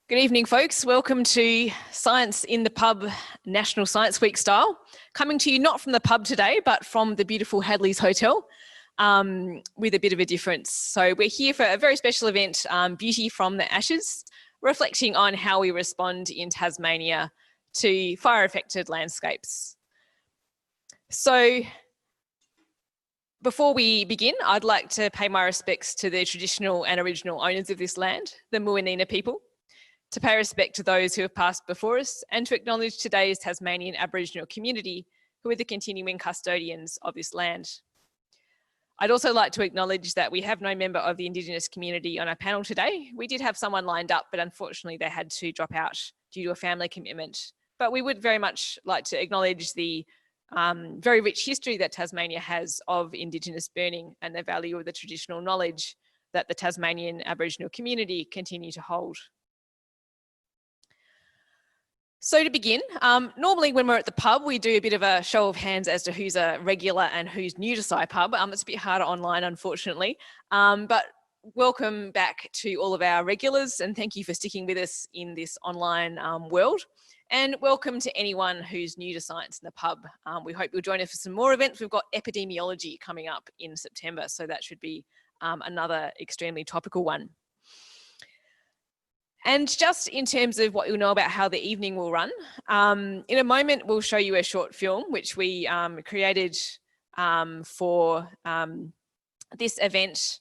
Good evening, folks. Welcome to Science in the Pub National Science Week style. Coming to you not from the pub today, but from the beautiful Hadley's Hotel with a bit of a difference. So we're here for a very special event, Beauty from the Ashes, reflecting on how we respond in Tasmania to fire-affected landscapes. So before we begin, I'd like to pay my respects to the traditional and original owners of this land, the Muwinina people, to pay respect to those who have passed before us, and to acknowledge today's Tasmanian Aboriginal community, who are the continuing custodians of this land. I'd also like to acknowledge that we have no member of the Indigenous community on our panel today. We did have someone lined up, but unfortunately they had to drop out due to a family commitment. But we would very much like to acknowledge the very rich history that Tasmania has of Indigenous burning and the value of the traditional knowledge that the Tasmanian Aboriginal community continue to hold. So to begin, normally when we're at the pub, we do a bit of a show of hands as to who's a regular and who's new to SciPub. It's a bit harder online, unfortunately, but welcome back to all of our regulars, and thank you for sticking with us in this online world. And welcome to anyone who's new to Science in the Pub. We hope you'll join us for some more events. We've got epidemiology coming up in September, so that should be another extremely topical one. And just in terms of what you'll know about how the evening will run, in a moment we'll show you a short film which we created for this event,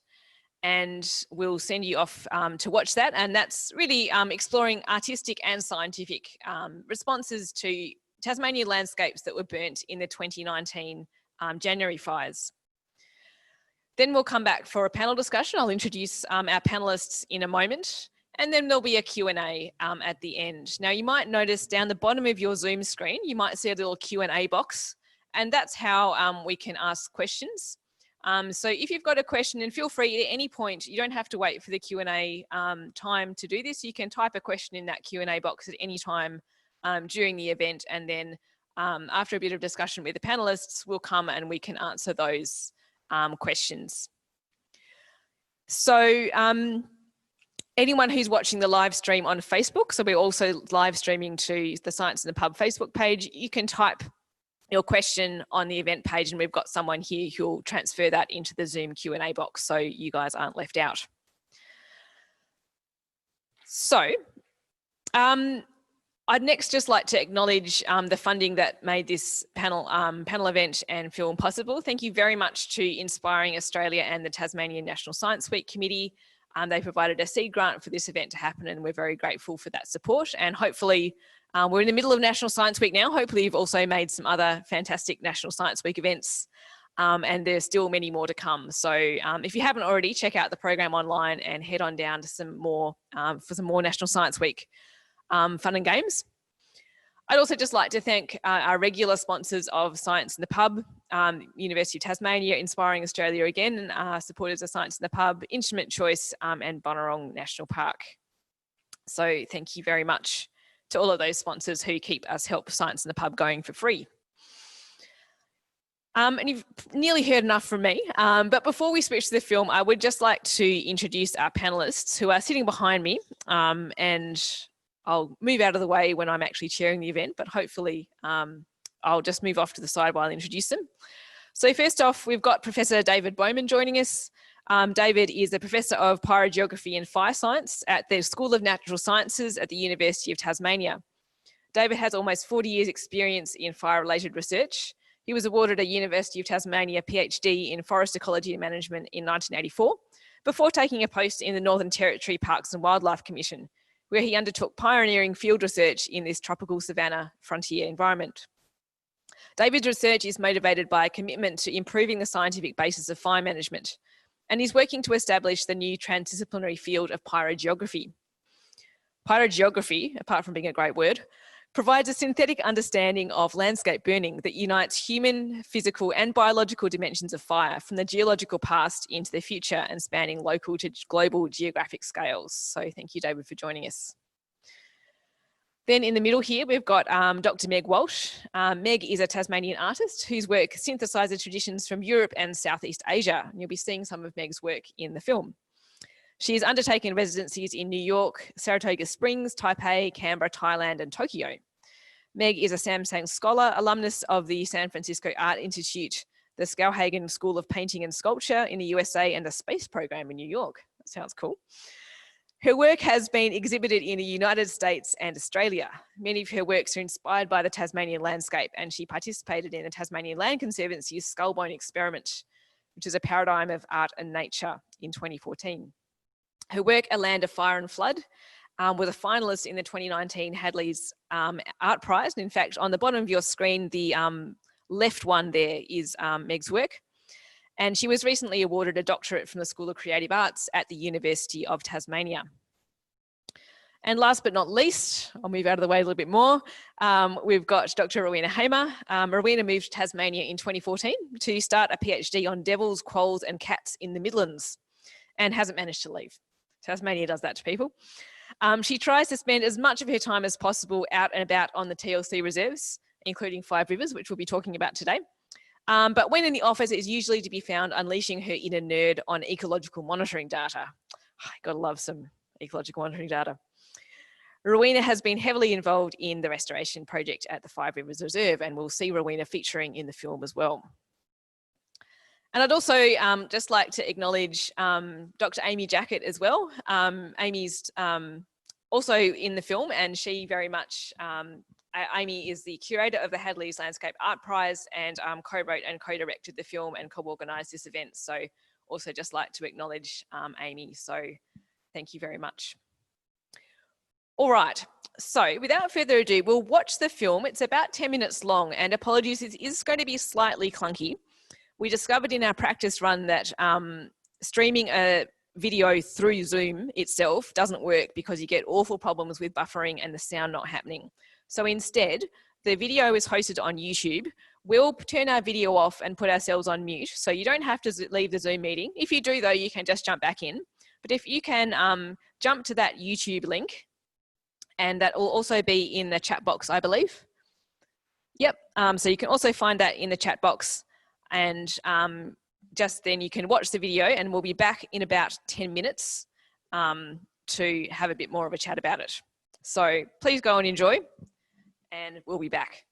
and we'll send you off to watch that. And that's really exploring artistic and scientific responses to Tasmanian landscapes that were burnt in the 2019 January fires. Then we'll come back for a panel discussion. I'll introduce our panellists in a moment. And then there'll be a Q&A at the end. Now, you might notice down the bottom of your Zoom screen, you might see a little Q&A box, and that's how we can ask questions. So if you've got a question, and feel free at any point, you don't have to wait for the Q&A time to do this. You can type a question in that Q&A box at any time during the event, and then after a bit of discussion with the panellists, we'll come and we can answer those questions. So, anyone who's watching the live stream on Facebook, so we're also live streaming to the Science in the Pub Facebook page, you can type your question on the event page, and we've got someone here who'll transfer that into the Zoom Q&A box so you guys aren't left out. So I'd next just like to acknowledge the funding that made this panel event and film possible. Thank you very much to Inspiring Australia and the Tasmanian National Science Week Committee. They provided a seed grant for this event to happen, and we're very grateful for that support. And hopefully, we're in the middle of National Science Week now. Hopefully you've also made some other fantastic National Science Week events, and there's still many more to come. So if you haven't already, check out the program online and head on down to some more for some more National Science Week fun and games. I'd also just like to thank our regular sponsors of Science in the Pub, University of Tasmania, Inspiring Australia again, and supporters of Science in the Pub, Instrument Choice, and Bonorong National Park. So thank you very much to all of those sponsors who keep us help Science in the Pub going for free. And you've nearly heard enough from me, but before we switch to the film, I would just like to introduce our panellists who are sitting behind me, and I'll move out of the way when I'm actually chairing the event, but hopefully I'll just move off to the side while I introduce them. So first off, we've got Professor David Bowman joining us. David is a Professor of Pyrogeography and Fire Science at the School of Natural Sciences at the University of Tasmania. David has almost 40 years experience in fire-related research. He was awarded a University of Tasmania PhD in Forest Ecology and Management in 1984, before taking a post in the Northern Territory Parks and Wildlife Commission, where he undertook pioneering field research in this tropical savanna frontier environment. David's research is motivated by a commitment to improving the scientific basis of fire management, and he's working to establish the new transdisciplinary field of pyrogeography. Pyrogeography, apart from being a great word, provides a synthetic understanding of landscape burning that unites human, physical and biological dimensions of fire from the geological past into the future and spanning local to global geographic scales. So thank you, David, for joining us. Then in the middle here, we've got Dr. Meg Walsh. Meg is a Tasmanian artist whose work synthesises traditions from Europe and Southeast Asia. And you'll be seeing some of Meg's work in the film. She has undertaken residencies in New York, Saratoga Springs, Taipei, Canberra, Thailand, and Tokyo. Meg is a Samsung Scholar, alumnus of the San Francisco Art Institute, the Skowhagen School of Painting and Sculpture in the USA, and the Space Program in New York. That sounds cool. Her work has been exhibited in the United States and Australia. Many of her works are inspired by the Tasmanian landscape, and she participated in the Tasmanian Land Conservancy's Skullbone Experiment, which is a paradigm of art and nature, in 2014. Her work, A Land of Fire and Flood, was a finalist in the 2019 Hadley's Art Prize. And in fact, on the bottom of your screen, the left one there is Meg's work. And she was recently awarded a doctorate from the School of Creative Arts at the University of Tasmania. And last but not least, I'll move out of the way a little bit more, we've got Dr. Rowena Hamer. Rowena moved to Tasmania in 2014 to start a PhD on devils, quolls and cats in the Midlands, and hasn't managed to leave. Tasmania does that to people. She tries to spend as much of her time as possible out and about on the TLC reserves, including Five Rivers, which we'll be talking about today. But when in the office, it's usually to be found unleashing her inner nerd on ecological monitoring data. Gotta love some ecological monitoring data. Rowena has been heavily involved in the restoration project at the Five Rivers Reserve, and we'll see Rowena featuring in the film as well. And I'd also just like to acknowledge Dr. Amy Jackett as well. Amy's also in the film, and she very much, Amy is the curator of the Hadley's Landscape Art Prize, and co-wrote and co-directed the film and co-organised this event. So also just like to acknowledge Amy. So thank you very much. All right, so without further ado, we'll watch the film. It's about 10 minutes long, and apologies, it is going to be slightly clunky. We discovered in our practice run that streaming a video through Zoom itself doesn't work because you get awful problems with buffering and the sound not happening. So instead, the video is hosted on YouTube. We'll turn our video off and put ourselves on mute, so you don't have to leave the Zoom meeting. If you do, though, you can just jump back in. But if you can jump to that YouTube link, and that will also be in the chat box, I believe. Yep, so you can also find that in the chat box, and just then you can watch the video, and we'll be back in about 10 minutes to have a bit more of a chat about it. So please go and enjoy, and we'll be back.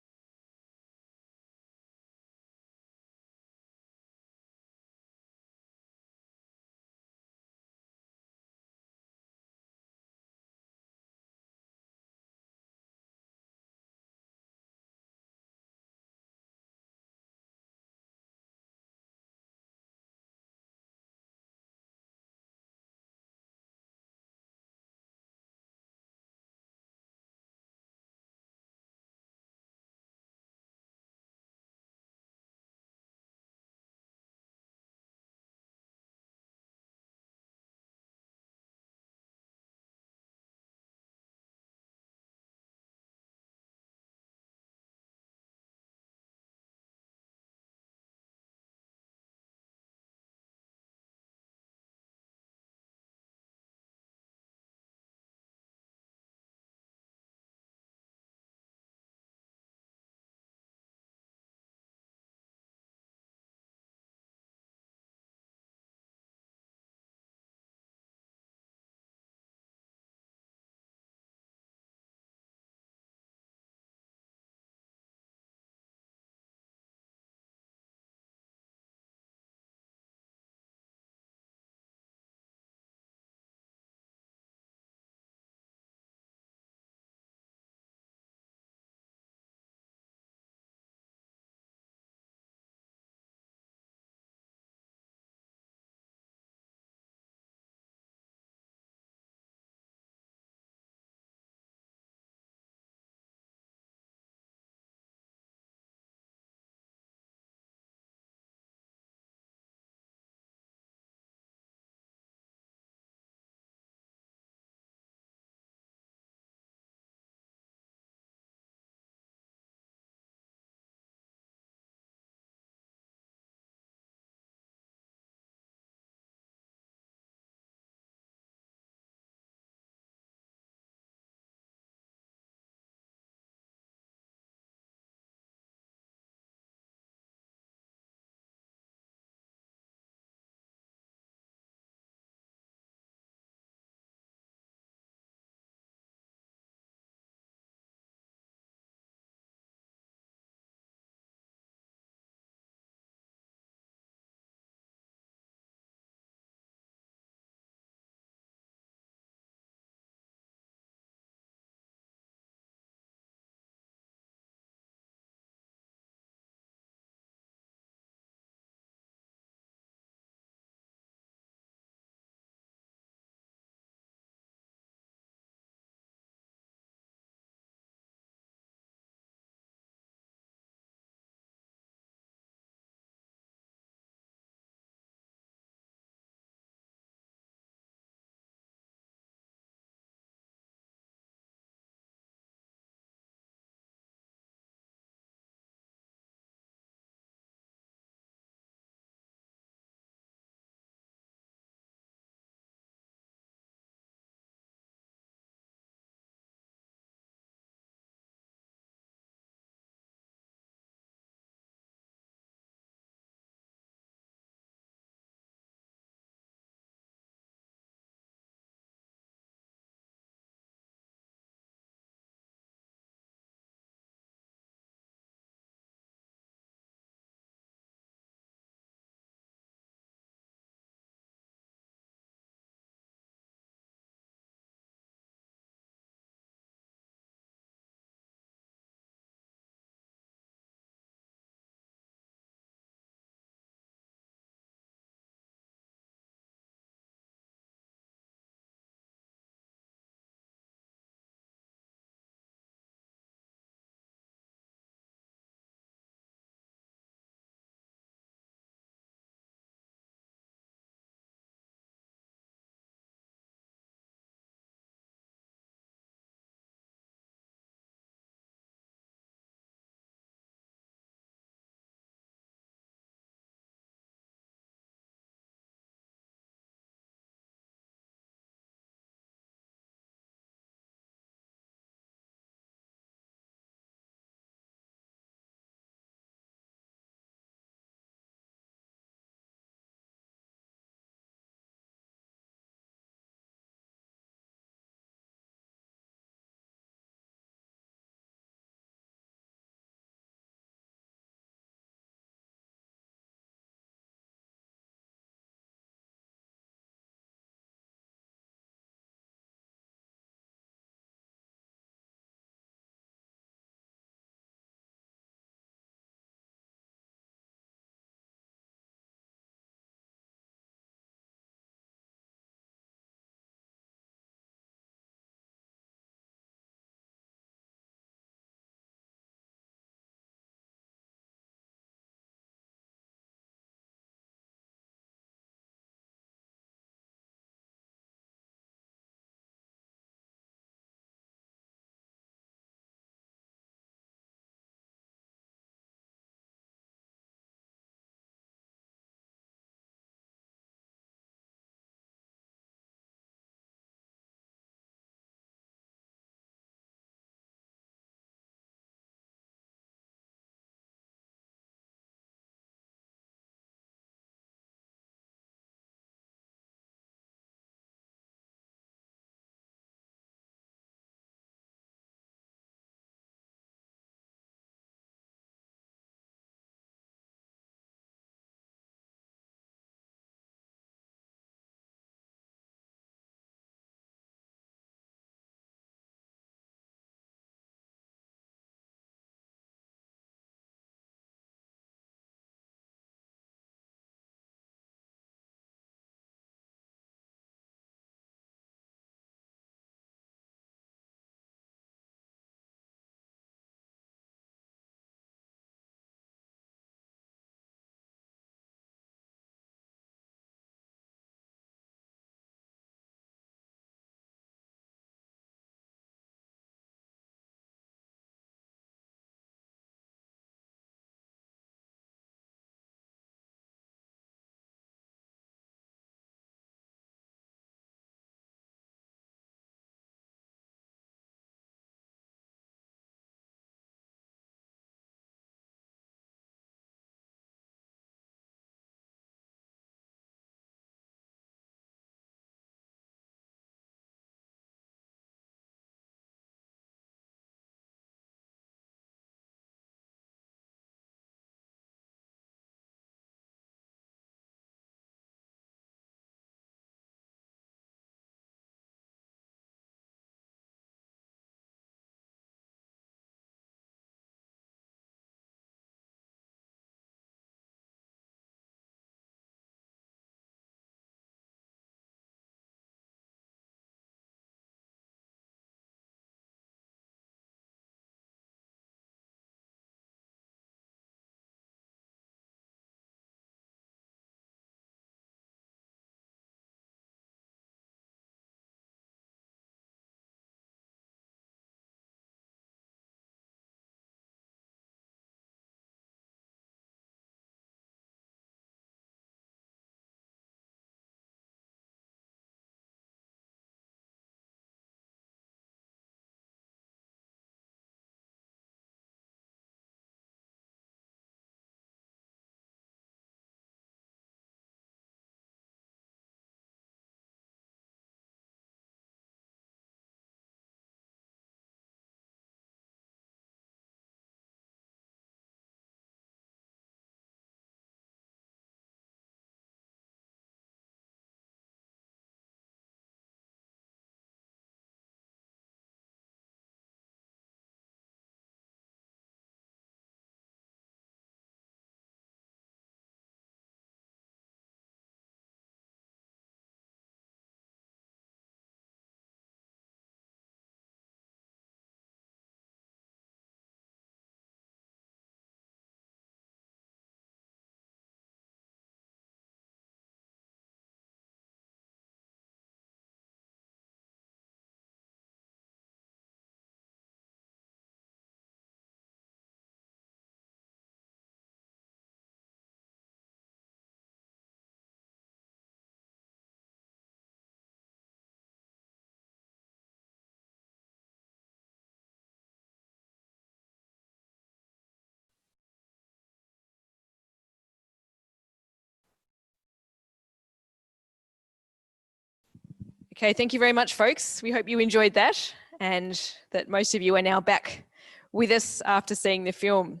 Okay, thank you very much, folks. We hope you enjoyed that and that most of you are now back with us after seeing the film.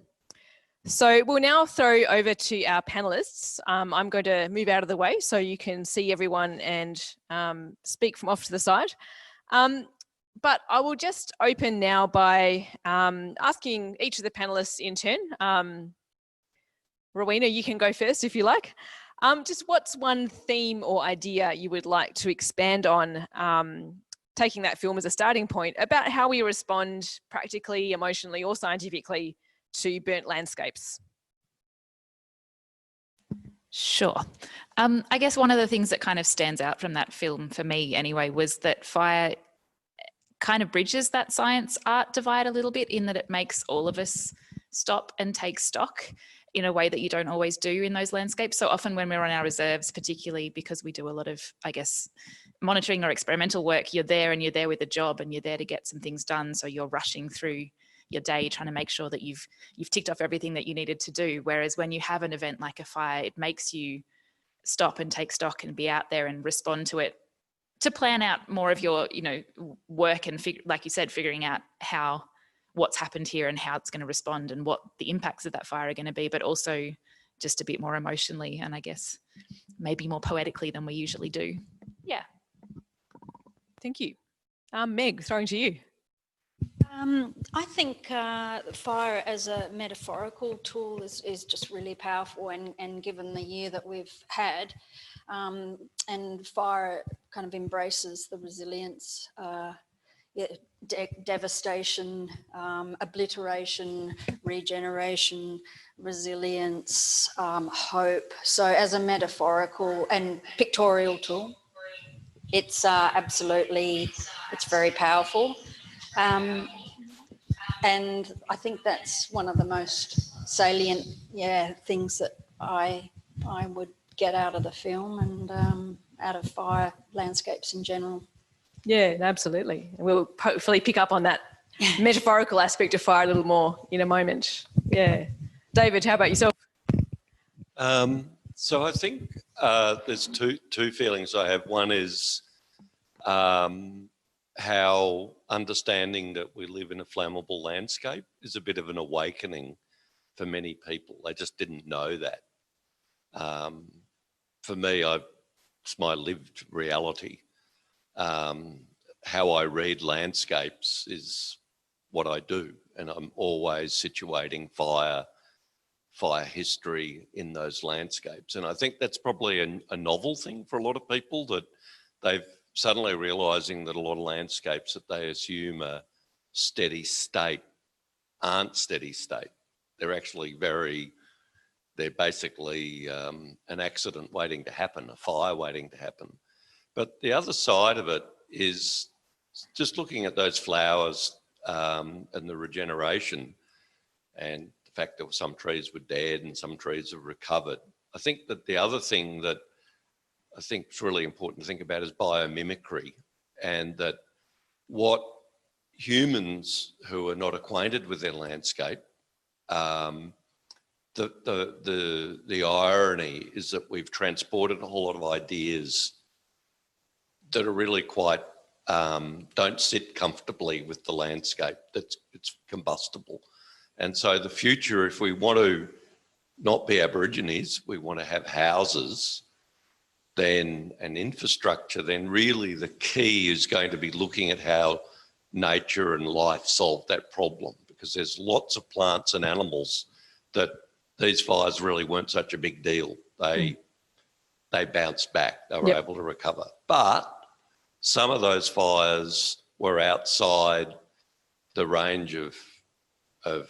So we'll now throw over to our panellists. I'm going to move out of the way so you can see everyone and speak from off to the side. But I will just open now by asking each of the panellists in turn. Rowena, you can go first if you like. Just what's one theme or idea you would like to expand on, taking that film as a starting point, about how we respond practically, emotionally or scientifically to burnt landscapes? Sure. I guess one of the things that kind of stands out from that film for me anyway was that fire kind of bridges that science art divide a little bit, in that it makes all of us stop and take stock in a way that you don't always do in those landscapes. So often when we're on our reserves, particularly because we do a lot of, I guess, monitoring or experimental work, you're there with a job and you're there to get some things done. So you're rushing through your day trying to make sure that you've ticked off everything that you needed to do. Whereas when you have an event like a fire, it makes you stop and take stock and be out there and respond to it, to plan out more of your, work and, like you said, figuring out what's happened here and how it's going to respond and what the impacts of that fire are going to be, but also just a bit more emotionally and I guess maybe more poetically than we usually do. Yeah. Thank you. Meg, throwing to you. I think fire as a metaphorical tool is just really powerful, and given the year that we've had, and fire kind of embraces the resilience, devastation, obliteration, regeneration, resilience, hope. So as a metaphorical and pictorial tool, it's absolutely, it's very powerful. And I think that's one of the most salient, things that I would get out of the film and out of fire landscapes in general. Yeah, absolutely. We'll hopefully pick up on that metaphorical aspect of fire a little more in a moment. Yeah. David, how about yourself? So I think there's two feelings I have. One is how understanding that we live in a flammable landscape is a bit of an awakening for many people. They just didn't know that. For me, it's my lived reality. How I read landscapes is what I do, and I'm always situating fire history in those landscapes. And I think that's probably a novel thing for a lot of people, that they've suddenly realising that a lot of landscapes that they assume are steady state aren't steady state. They're actually they're basically an accident waiting to happen, a fire waiting to happen. But the other side of it is just looking at those flowers and the regeneration and the fact that some trees were dead and some trees have recovered. I think that the other thing that I think it's really important to think about is biomimicry, and that what humans who are not acquainted with their landscape, the irony is that we've transported a whole lot of ideas that are really quite, don't sit comfortably with the landscape, it's combustible. And so the future, if we want to not be Aborigines, we want to have houses, then an infrastructure, then really the key is going to be looking at how nature and life solve that problem, because there's lots of plants and animals that these fires really weren't such a big deal. They bounced back, they were able to recover. But some of those fires were outside the range of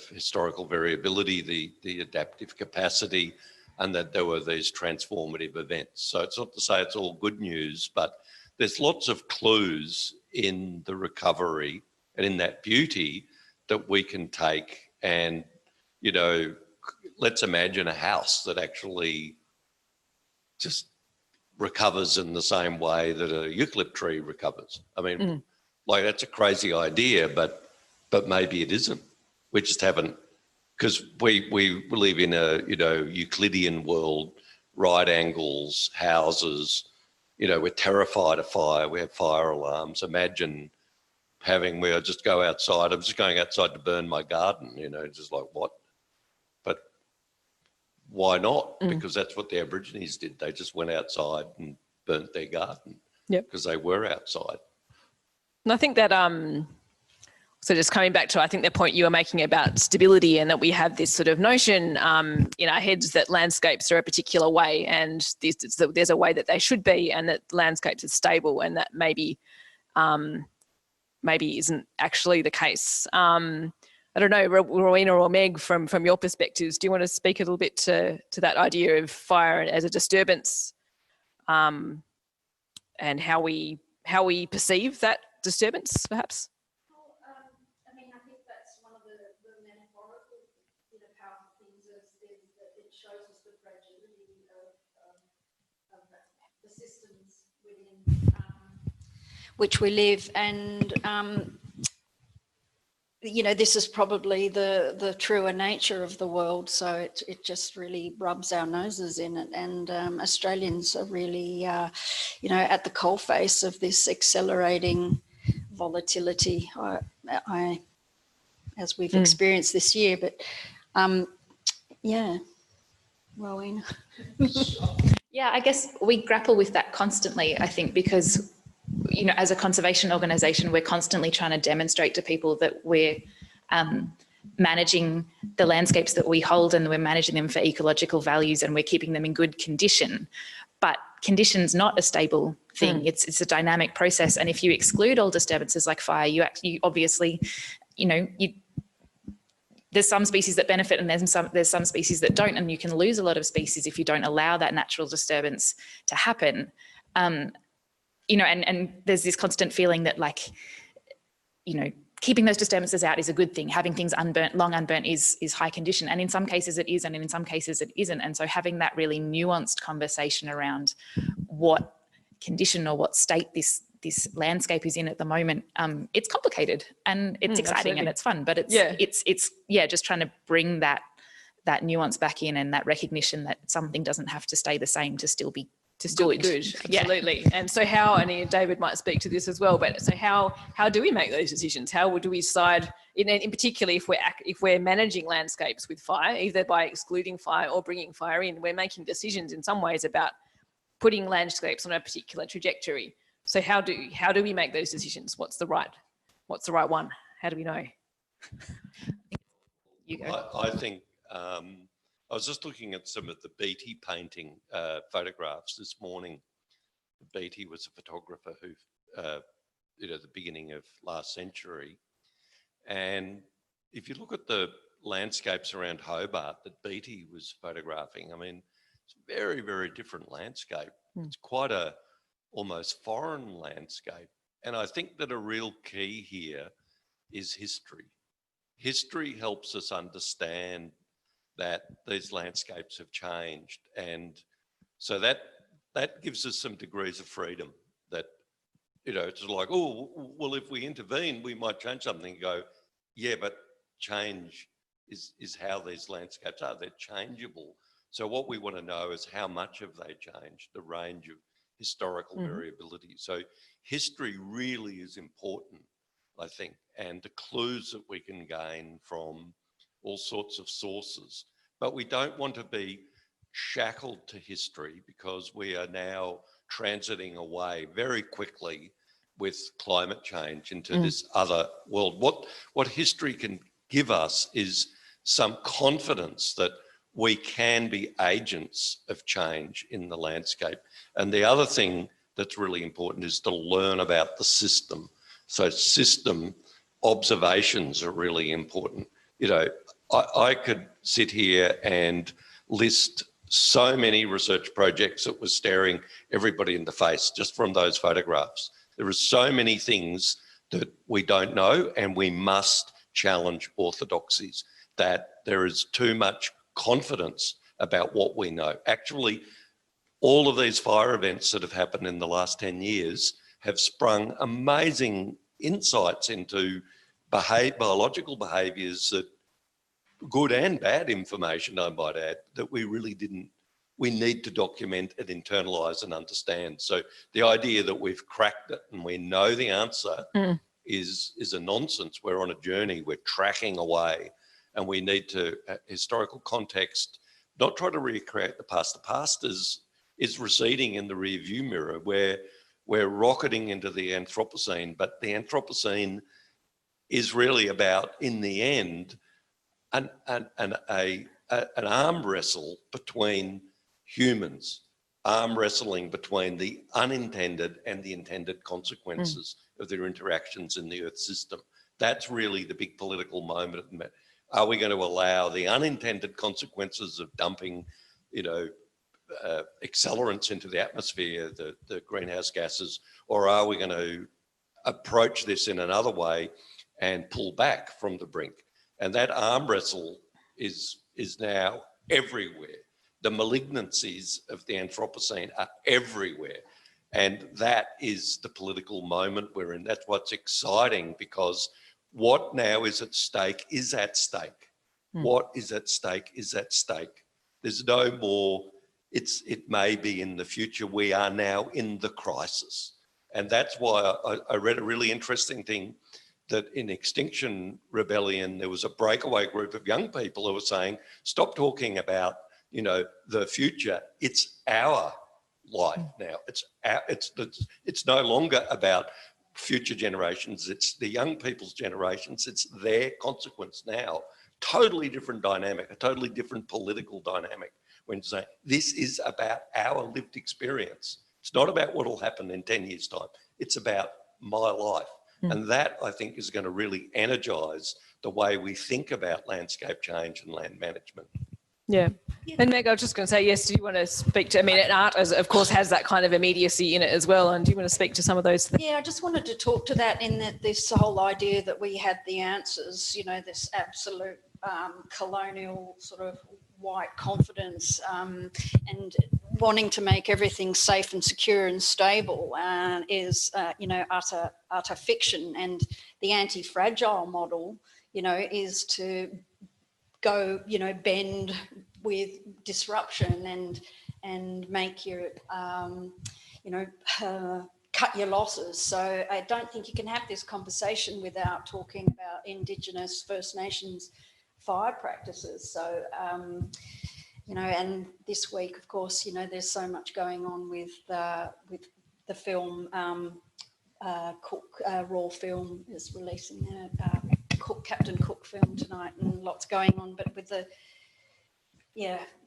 historical variability, the adaptive capacity, and that there were these transformative events. So it's not to say it's all good news, but there's lots of clues in the recovery and in that beauty that we can take. And, let's imagine a house that actually just recovers in the same way that a eucalypt tree recovers. I mean, that's a crazy idea, but maybe it isn't. We just haven't, because we live in a Euclidean world, right angles, houses, you know, we're terrified of fire. We have fire alarms. Imagine having where I just go outside. I'm just going outside to burn my garden, you know, just like what? But why not? Because that's what the Aborigines did. They just went outside and burnt their garden because they were outside. And I think that, so just coming back to, I think the point you were making about stability, and that we have this sort of notion in our heads that landscapes are a particular way, and there's a way that they should be, and that landscapes are stable, and that maybe isn't actually the case. I don't know, Rowena or Meg, from your perspectives, do you want to speak a little bit to that idea of fire as a disturbance, and how we perceive that disturbance, perhaps? I mean, I think that's one of the metaphorical, powerful things is that it shows us the fragility of the systems within which we live, and this is probably the truer nature of the world, so it just really rubs our noses in it, and Australians are really at the coalface of this accelerating volatility as we've experienced this year. But Rowena. Yeah, I guess we grapple with that constantly, I think, because as a conservation organisation, we're constantly trying to demonstrate to people that we're managing the landscapes that we hold, and we're managing them for ecological values, and we're keeping them in good condition. But condition's not a stable thing. It's a dynamic process. And if you exclude all disturbances like fire, you obviously, there's some species that benefit, and there's some species that don't, and you can lose a lot of species if you don't allow that natural disturbance to happen. And there's this constant feeling that, keeping those disturbances out is a good thing. Having things unburnt, long unburnt, is high condition. And in some cases it is, and in some cases it isn't. And so having that really nuanced conversation around what condition or what state this landscape is in at the moment, it's complicated, and it's exciting, absolutely. And it's fun, but it's just trying to bring that nuance back in, and that recognition that something doesn't have to stay the same to still be good. Absolutely. Yeah. And so and David might speak to this as well, but so how do we make those decisions? How do we decide, in particular, if we're managing landscapes with fire, either by excluding fire or bringing fire in, we're making decisions in some ways about putting landscapes on a particular trajectory. So how do we make those decisions? What's the right one? How do we know? You go. I think I was just looking at some of the Beattie painting photographs this morning. Beattie was a photographer who, the beginning of last century. And if you look at the landscapes around Hobart that Beattie was photographing, I mean, it's a very, very different landscape. It's quite a almost foreign landscape. And I think that a real key here is history. History helps us understand that these landscapes have changed. And so that gives us some degrees of freedom that, it's like, oh, well, if we intervene, we might change something. And go, yeah, but change is how these landscapes are. They're changeable. So what we want to know is how much have they changed, the range of historical variability. So history really is important, I think, and the clues that we can gain from all sorts of sources. But we don't want to be shackled to history, because we are now transiting away very quickly with climate change into this other world. What history can give us is some confidence that we can be agents of change in the landscape. And the other thing that's really important is to learn about the system. So system observations are really important. I could sit here and list so many research projects that were staring everybody in the face just from those photographs. There are so many things that we don't know, and we must challenge orthodoxies, that there is too much confidence about what we know. Actually, all of these fire events that have happened in the last 10 years have sprung amazing insights into biological behaviours, that good and bad information, I might add, that we really didn't we need to document and internalize and understand. So the idea that we've cracked it and we know the answer is a nonsense. We're on a journey, we're tracking away, and we need to, historical context, not try to recreate the past. The past is receding in the rear view mirror, where we're rocketing into the Anthropocene, but the Anthropocene is really about, in the end, an arm wrestle between humans, arm wrestling between the unintended and the intended consequences of their interactions in the Earth system. That's really the big political moment. Are we going to allow the unintended consequences of dumping, accelerants into the atmosphere, the greenhouse gases, or are we going to approach this in another way and pull back from the brink? And that arm wrestle is now everywhere. The malignancies of the Anthropocene are everywhere. And that is the political moment we're in. That's what's exciting, because what now is at stake is at stake. What is at stake is at stake. There's no more, it may be in the future. We are now in the crisis. And that's why I read a really interesting thing, that in Extinction Rebellion, there was a breakaway group of young people who were saying, stop talking about, the future. It's our life now. It's no longer about future generations. It's the young people's generations. It's their consequence now. Totally different dynamic, a totally different political dynamic when saying this is about our lived experience. It's not about what will happen in 10 years' time. It's about my life. And that, I think, is going to really energise the way we think about landscape change and land management. Yeah. And Meg, I was just going to say, yes, do you want to speak to, and art, of course, has that kind of immediacy in it as well. And do you want to speak to some of those things? Yeah, I just wanted to talk to that, in that this whole idea that we had the answers, this absolute colonial sort of white confidence, and wanting to make everything safe and secure and stable is, utter fiction. And the anti-fragile model, is to go, bend with disruption and make your, cut your losses. So I don't think you can have this conversation without talking about Indigenous First Nations fire practices. So, and this week, of course, there's so much going on with the film. Cook Raw Film is releasing Captain Cook film tonight, and lots going on. But with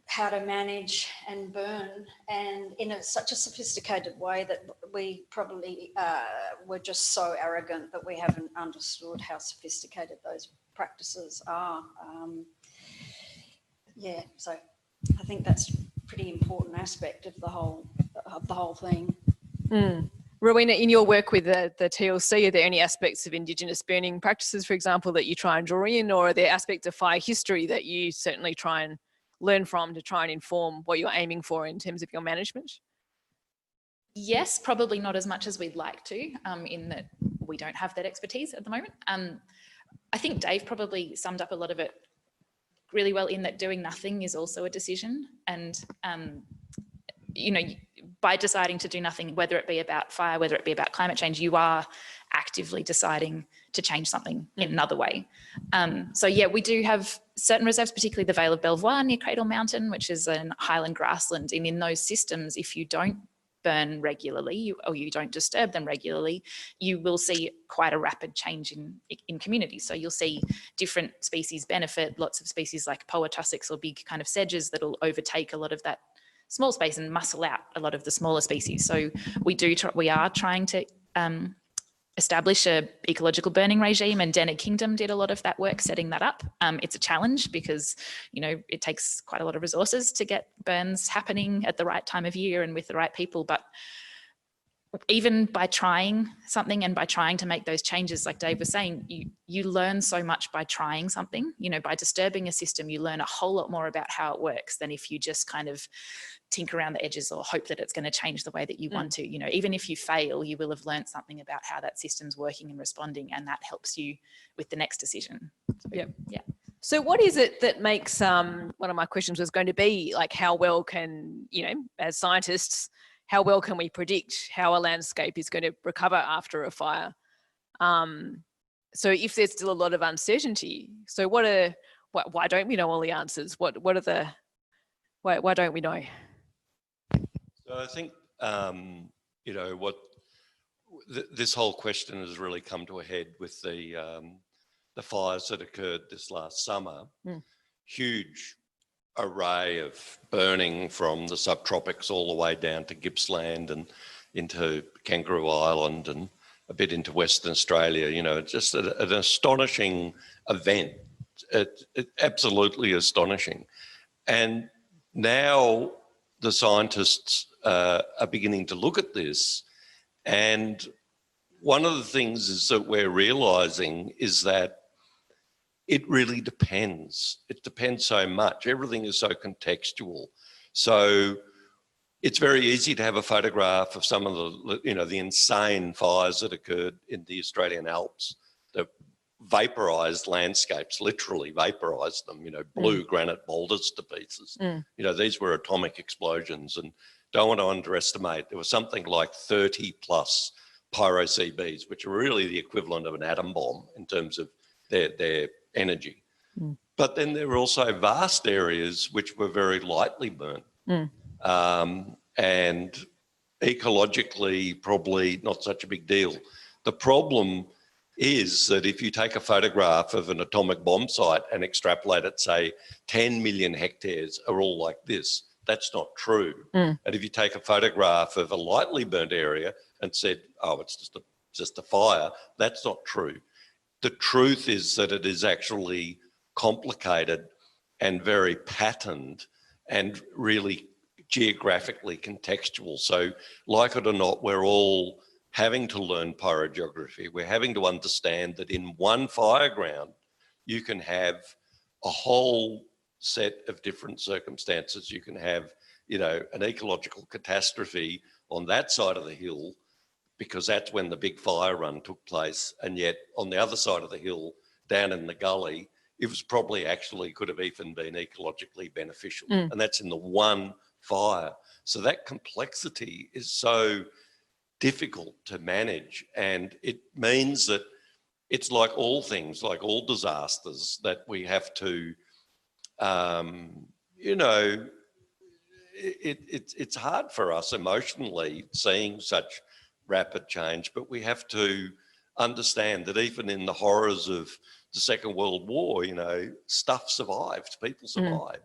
how to manage and burn, and in such a sophisticated way that we probably were just so arrogant that we haven't understood how sophisticated those practices are. So I think that's a pretty important aspect of the whole thing. Rowena, in your work with the TLC, are there any aspects of Indigenous burning practices, for example, that you try and draw in, or are there aspects of fire history that you certainly try and learn from to try and inform what you're aiming for in terms of your management? Yes, probably not as much as we'd like to, in that we don't have that expertise at the moment. I think Dave probably summed up a lot of it really well, in that doing nothing is also a decision. And, by deciding to do nothing, whether it be about fire, whether it be about climate change, you are actively deciding to change something in another way. We do have certain reserves, particularly the Vale of Belvoir near Cradle Mountain, which is an highland grassland. And in those systems, if you don't burn regularly or you don't disturb them regularly, you will see quite a rapid change in communities. So you'll see different species benefit, lots of species like poa tussocks or big kind of sedges that'll overtake a lot of that small space and muscle out a lot of the smaller species. So we are trying to establish a ecological burning regime, and Denner Kingdom did a lot of that work setting that up. It's a challenge because, it takes quite a lot of resources to get burns happening at the right time of year and with the right people. But even by trying something and by trying to make those changes, like Dave was saying, you learn so much by trying something. By disturbing a system, you learn a whole lot more about how it works than if you just kind of tinker around the edges or hope that it's going to change the way that you want to. Even if you fail, you will have learned something about how that system's working and responding, and that helps you with the next decision. So, yeah. So what is it that makes, one of my questions was going to be like, how well can, as scientists, how well can we predict how a landscape is going to recover after a fire? So if there's still a lot of uncertainty, so why don't we know all the answers? Why don't we know? So I think, this whole question has really come to a head with the fires that occurred this last summer. Huge array of burning from the subtropics all the way down to Gippsland and into Kangaroo Island and a bit into Western Australia. It's just an astonishing event. It absolutely astonishing. And now the scientists are beginning to look at this, and one of the things is that we're realising is that it really depends. It depends so much. Everything is so contextual. So it's very easy to have a photograph of some of the insane fires that occurred in the Australian Alps that vaporised landscapes, literally vaporised them, blew granite boulders to pieces. These were atomic explosions, and don't want to underestimate, there was something like 30 plus pyro-CBs, which are really the equivalent of an atom bomb in terms of their energy. But then there were also vast areas which were very lightly burnt. And ecologically, probably not such a big deal. The problem is that if you take a photograph of an atomic bomb site and extrapolate it, say 10 million hectares are all like this, that's not true. And if you take a photograph of a lightly burnt area and said, oh, it's just a fire, that's not true. The truth is that it is actually complicated and very patterned and really geographically contextual. So like it or not, we're all having to learn pyrogeography. We're having to understand that in one fireground, you can have a whole set of different circumstances. You can have, an ecological catastrophe on that side of the hill because that's when the big fire run took place. And yet on the other side of the hill, down in the gully, it was probably actually could have even been ecologically beneficial. And that's in the one fire. So that complexity is so difficult to manage. And it means that it's like all things, like all disasters, that we have to, it's hard for us emotionally seeing such rapid change, but we have to understand that even in the horrors of the Second World War, stuff survived, people survived,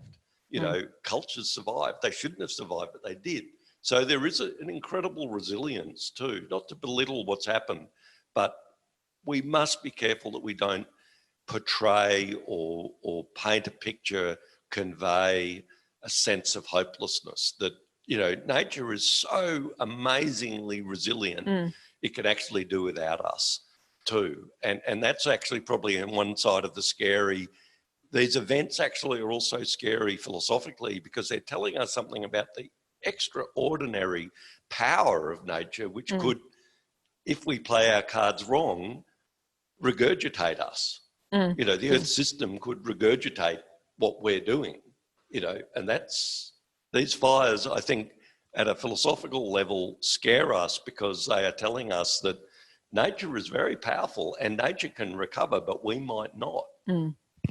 cultures survived. They shouldn't have survived, but they did. So there is an incredible resilience too, not to belittle what's happened, but we must be careful that we don't portray or paint a picture, convey a sense of hopelessness that, nature is so amazingly resilient, it can actually do without us too. And that's actually probably on one side of the scary. These events actually are also scary philosophically because they're telling us something about the extraordinary power of nature, which could, if we play our cards wrong, regurgitate us. The Earth system could regurgitate what we're doing, and these fires, I think, at a philosophical level, scare us because they are telling us that nature is very powerful and nature can recover, but we might not.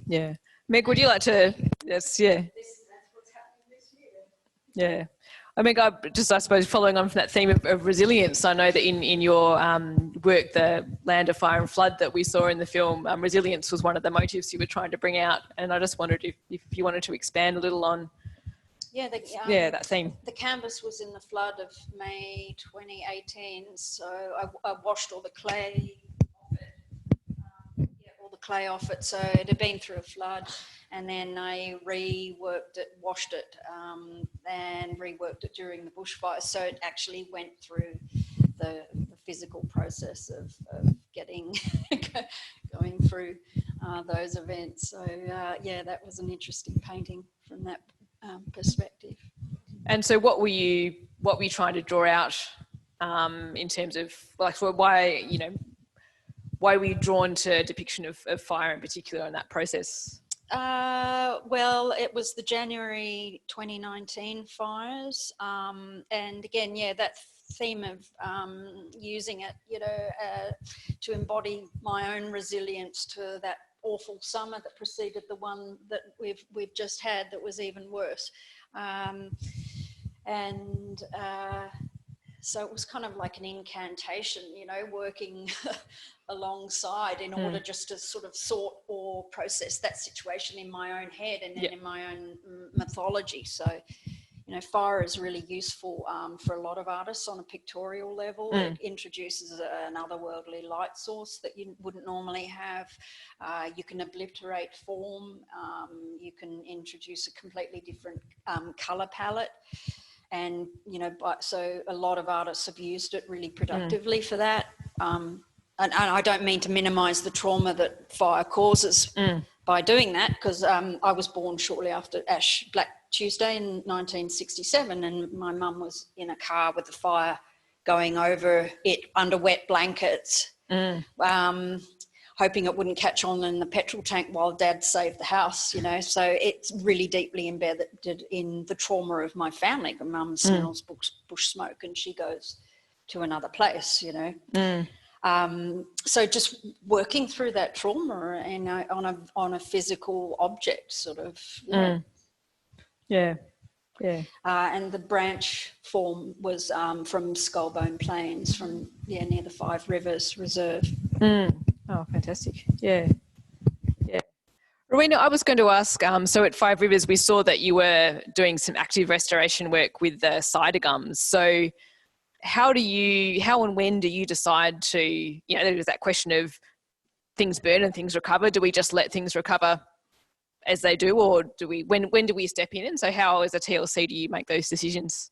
Yeah. Meg, would you like to? Yes, yeah. That's what's happening this year. Yeah. I mean, I suppose, following on from that theme of resilience, I know that in your work, the Land of Fire and Flood that we saw in the film, resilience was one of the motives you were trying to bring out. And I just wondered if you wanted to expand a little on that theme. The canvas was in the flood of May 2018, so I washed all the clay off it. So it had been through a flood, and then I reworked it, washed it, and reworked it during the bushfire. So it actually went through the physical process of getting going through those events. So that was an interesting painting from that perspective. And so what were you trying to draw out in terms of, like, why were you drawn to depiction of fire in particular in that process? Well, it was the January 2019 fires. And again, yeah, that theme of using it, to embody my own resilience to that awful summer that preceded the one that we've just had that was even worse. So it was kind of like an incantation, working alongside in order just to sort of sort or process that situation in my own head and then in my own mythology. So, fire is really useful for a lot of artists on a pictorial level. It introduces an otherworldly light source that you wouldn't normally have. You can obliterate form. You can introduce a completely different colour palette. And, so a lot of artists have used it really productively for that. And I don't mean to minimise the trauma that fire causes by doing that, because I was born shortly after Ash Black Tuesday in 1967, and my mum was in a car with the fire going over it under wet blankets, hoping it wouldn't catch on in the petrol tank while Dad saved the house, So it's really deeply embedded in the trauma of my family. Mum smells bush smoke and she goes to another place, So just working through that trauma and on a physical object, sort of. And the branch form was from Skullbone Plains, from near the Five Rivers Reserve. Oh, fantastic! Yeah. Rowena, I was going to ask. So at Five Rivers, we saw that you were doing some active restoration work with the cider gums. So how and when do you decide to, there's that question of things burn and things recover. Do we just let things recover as they do, or do we, when do we step in? And so how, as a TLC, do you make those decisions?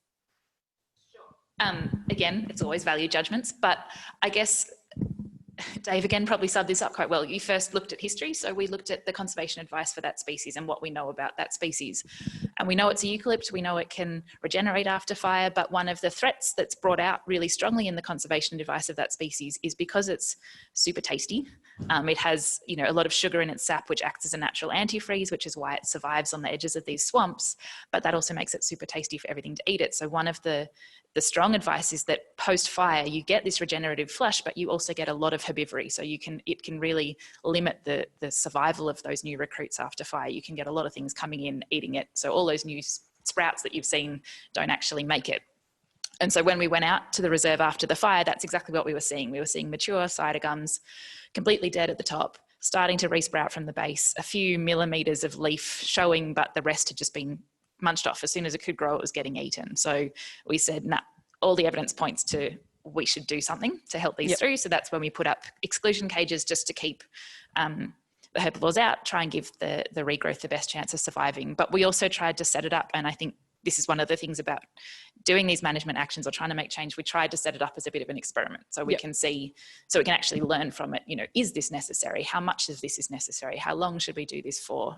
Again, it's always value judgments, but I guess Dave again probably subbed this up quite well. You first looked at history, so we looked at the conservation advice for that species and what we know about that species. And we know it's a eucalypt, we know it can regenerate after fire, but one of the threats that's brought out really strongly in the conservation advice of that species is because it's super tasty. It has, a lot of sugar in its sap, which acts as a natural antifreeze, which is why it survives on the edges of these swamps, but that also makes it super tasty for everything to eat it. So one of the strong advice is that post-fire, you get this regenerative flush, but you also get a lot of herbivory. So it can really limit the survival of those new recruits after fire. You can get a lot of things coming in, eating it. So all those new sprouts that you've seen don't actually make it. And so when we went out to the reserve after the fire, that's exactly what we were seeing. We were seeing mature cider gums, completely dead at the top, starting to resprout from the base, a few millimetres of leaf showing, but the rest had just been munched off. As soon as it could grow, it was getting eaten. So we said, nah, all the evidence points to we should do something to help these through. So that's when we put up exclusion cages just to keep the herbivores out, try and give the regrowth the best chance of surviving. But we also tried to set it up, and I think this is one of the things about doing these management actions or trying to make change. We tried to set it up as a bit of an experiment so we can see, so we can actually learn from it. Is this necessary? How much of this is necessary? How long should we do this for?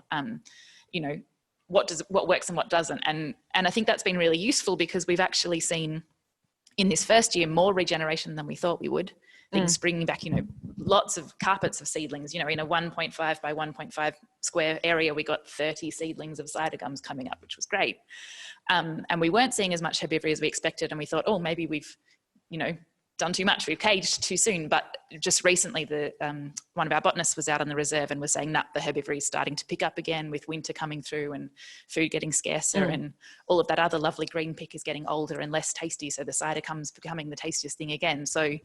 What works and what doesn't? And I think that's been really useful because we've actually seen in this first year more regeneration than we thought we would. Things springing back, lots of carpets of seedlings, in a 1.5 by 1.5 square area, we got 30 seedlings of cider gums coming up, which was great. And we weren't seeing as much herbivory as we expected. And we thought, oh, maybe we've, done too much. We've caged too soon. But just recently, one of our botanists was out on the reserve and was saying that the herbivory is starting to pick up again with winter coming through and food getting scarcer and all of that other lovely green pick is getting older and less tasty. So the cider gum's becoming the tastiest thing again. So,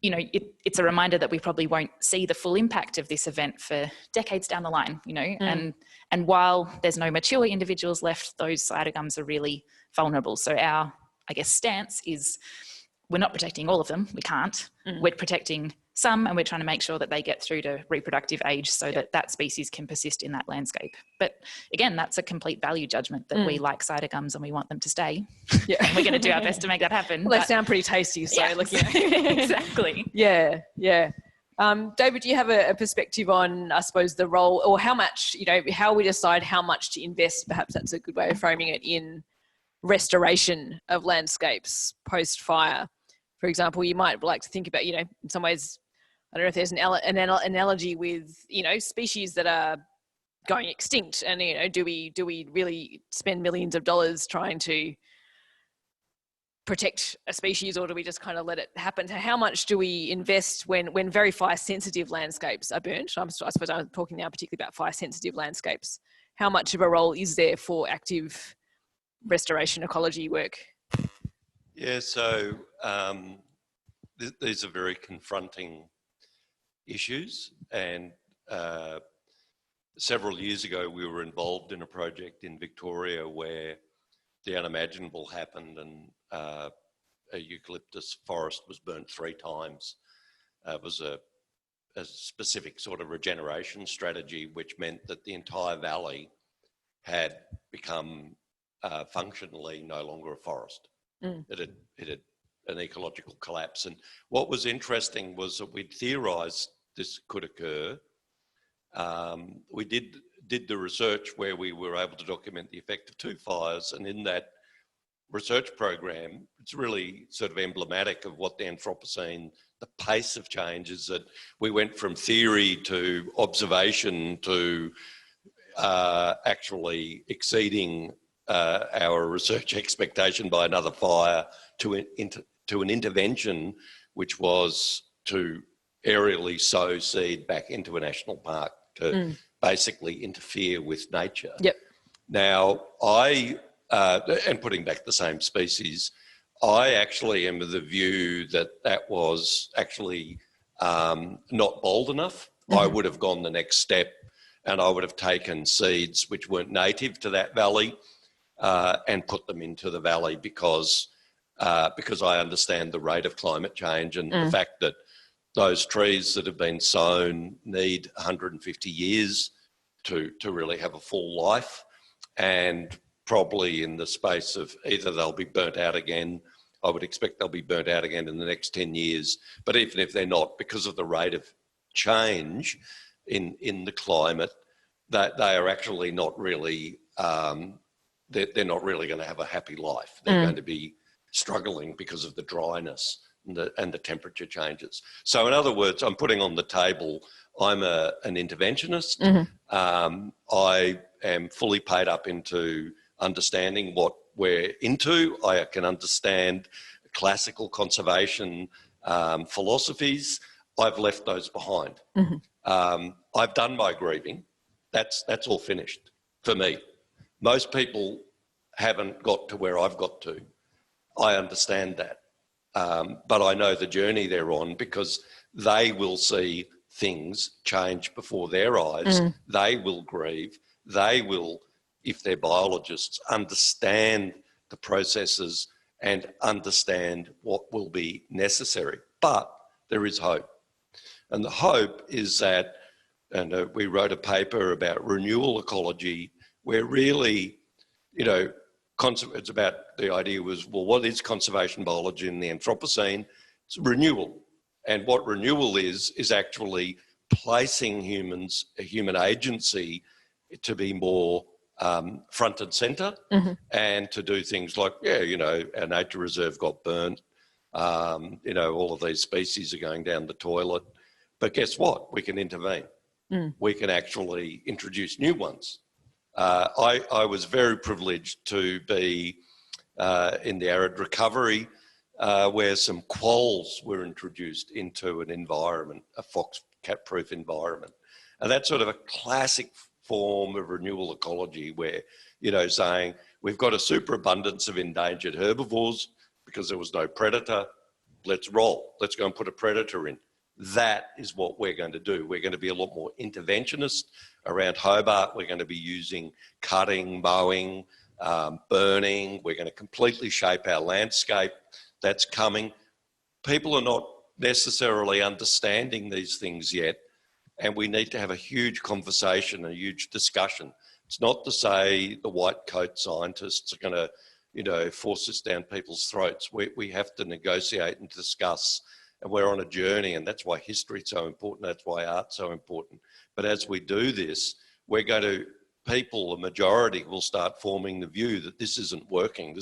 it's a reminder that we probably won't see the full impact of this event for decades down the line, and while there's no mature individuals left, those cider gums are really vulnerable. So our, stance is we're not protecting all of them. We can't. We're protecting some, and we're trying to make sure that they get through to reproductive age so that species can persist in that landscape. But again, that's a complete value judgment that we like cider gums and we want them to stay. Yeah. And we're going to do our best to make that happen. Well, they sound pretty tasty. So exactly. Yeah. David, do you have a perspective on, I suppose, the role or how much, how we decide how much to invest, perhaps that's a good way of framing it, in restoration of landscapes post-fire? For example, you might like to think about, in some ways, I don't know if there's an analogy with, species that are going extinct, and do we really spend millions of dollars trying to protect a species, or do we just kind of let it happen? So how much do we invest when very fire sensitive landscapes are burnt? I suppose I'm talking now particularly about fire sensitive landscapes. How much of a role is there for active restoration ecology work? Yeah, so these are very confronting issues, and several years ago we were involved in a project in Victoria where the unimaginable happened, and a eucalyptus forest was burnt 3 times. It was a specific sort of regeneration strategy, which meant that the entire valley had become functionally no longer a forest. It had an ecological collapse. And what was interesting was that we'd theorised this could occur. We did the research where we were able to document the effect of 2 fires, and in that research program, it's really sort of emblematic of what the Anthropocene, the pace of change is, that we went from theory to observation to actually exceeding our research expectation by another fire to an intervention, which was to aerially sow seed back into a national park to basically interfere with nature. Yep. Now, and putting back the same species, I actually am of the view that that was actually not bold enough. I would have gone the next step, and I would have taken seeds which weren't native to that valley and put them into the valley, because I understand the rate of climate change and the fact that those trees that have been sown need 150 years to really have a full life, and probably in the space of either they'll be burnt out again. I would expect they'll be burnt out again in the next 10 years. But even if they're not, because of the rate of change in the climate, that they are actually not really, they're not really going to have a happy life. They're going to be struggling because of the dryness and the temperature changes. So in other words, I'm putting on the table, I'm an interventionist. I am fully paid up into understanding what we're into. I can understand classical conservation philosophies. I've left those behind. I've done my grieving. That's all finished for me. Most people haven't got to where I've got to. I understand that. But I know the journey they're on, because they will see things change before their eyes. They will grieve. They will, if they're biologists, understand the processes and understand what will be necessary. But there is hope. And the hope is that, and we wrote a paper about renewal ecology, where really, it's about, the idea was, well, what is conservation biology in the Anthropocene? It's renewal. And what renewal is actually placing human agency to be more front and centre, and to do things like, our nature reserve got burnt, all of these species are going down the toilet. But guess what? We can intervene. We can actually introduce new ones. I was very privileged to be in the arid recovery where some quolls were introduced into an environment, a fox cat-proof environment. And that's sort of a classic form of renewal ecology where, saying we've got a superabundance of endangered herbivores because there was no predator. Let's roll. Let's go and put a predator in. That is what we're going to do. We're going to be a lot more interventionist around Hobart. We're going to be using cutting, mowing, burning. We're going to completely shape our landscape. That's coming. People are not necessarily understanding these things yet, and we need to have a huge conversation, a huge discussion. It's not to say the white coat scientists are going to, force this down people's throats. We have to negotiate and discuss. And we're on a journey, and that's why history is so important. That's why art's so important. But as we do this, the majority will start forming the view that this isn't working.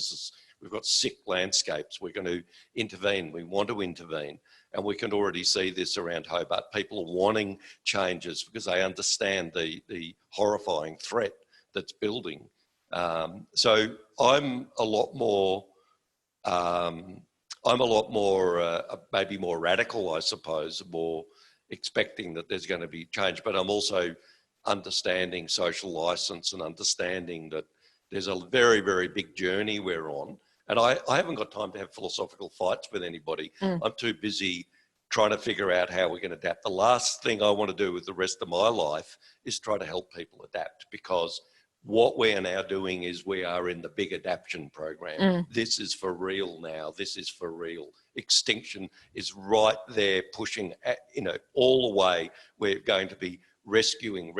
we've got sick landscapes. We're going to intervene. We want to intervene. And we can already see this around Hobart. People are wanting changes because they understand the horrifying threat that's building. So I'm a lot more, maybe more radical, I suppose, more expecting that there's going to be change, but I'm also understanding social license and understanding that there's a very, very big journey we're on. And I haven't got time to have philosophical fights with anybody. I'm too busy trying to figure out how we're going to adapt. The last thing I want to do with the rest of my life is try to help people adapt, because what we are now doing is we are in the big adaptation program. This is for real now. This is for real. Extinction is right there pushing, all the way. We're going to be rescuing,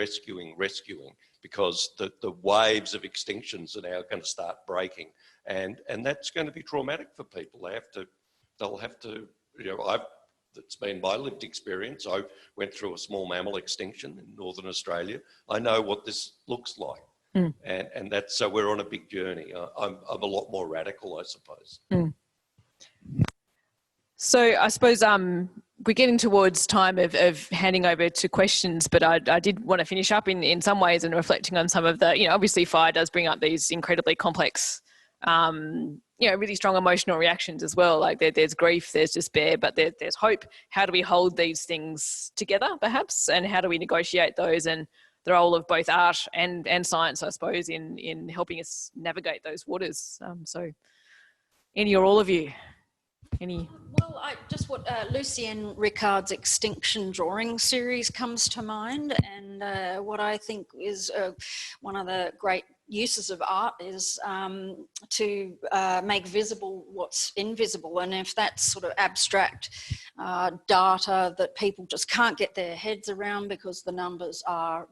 because the waves of extinctions are now going to start breaking. And that's going to be traumatic for people. They'll have to, it's been my lived experience. I went through a small mammal extinction in Northern Australia. I know what this looks like. And that's, so we're on a big journey. I'm a lot more radical, I suppose. So I suppose we're getting towards time of handing over to questions, but I did want to finish up in some ways and reflecting on some of the, obviously fire does bring up these incredibly complex, really strong emotional reactions as well. Like there's grief, there's despair, but there's hope. How do we hold these things together, perhaps? And how do we negotiate those, and the role of both art and science, I suppose, in helping us navigate those waters? So any or all of you? Any? Well, what Lucien Ricard's Extinction Drawing series comes to mind, and what I think is one of the great uses of art is to make visible what's invisible. And if that's sort of abstract data that people just can't get their heads around because the numbers are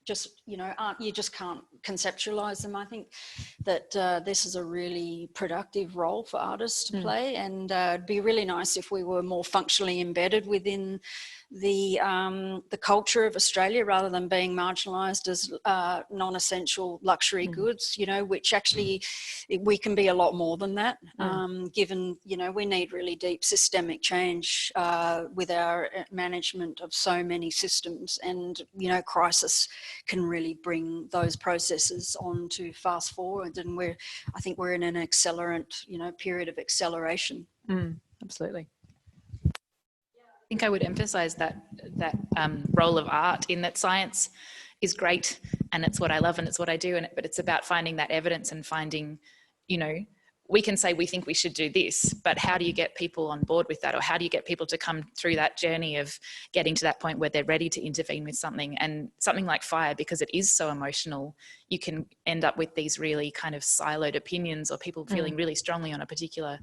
just, you just can't conceptualize them. I think that this is a really productive role for artists to play, and it'd be really nice if we were more functionally embedded within the culture of Australia, rather than being marginalised as non-essential luxury goods, which actually we can be a lot more than that, given, we need really deep systemic change with our management of so many systems, and, crisis can really bring those processes on to fast forward, and I think we're in an accelerant, period of acceleration. Absolutely. I think I would emphasize that role of art, in that science is great and it's what I love and it's what I do, but it's about finding that evidence and finding, we can say we think we should do this, but how do you get people on board with that? Or how do you get people to come through that journey of getting to that point where they're ready to intervene with something? And something like fire, because it is so emotional, you can end up with these really kind of siloed opinions, or people feeling really strongly on a particular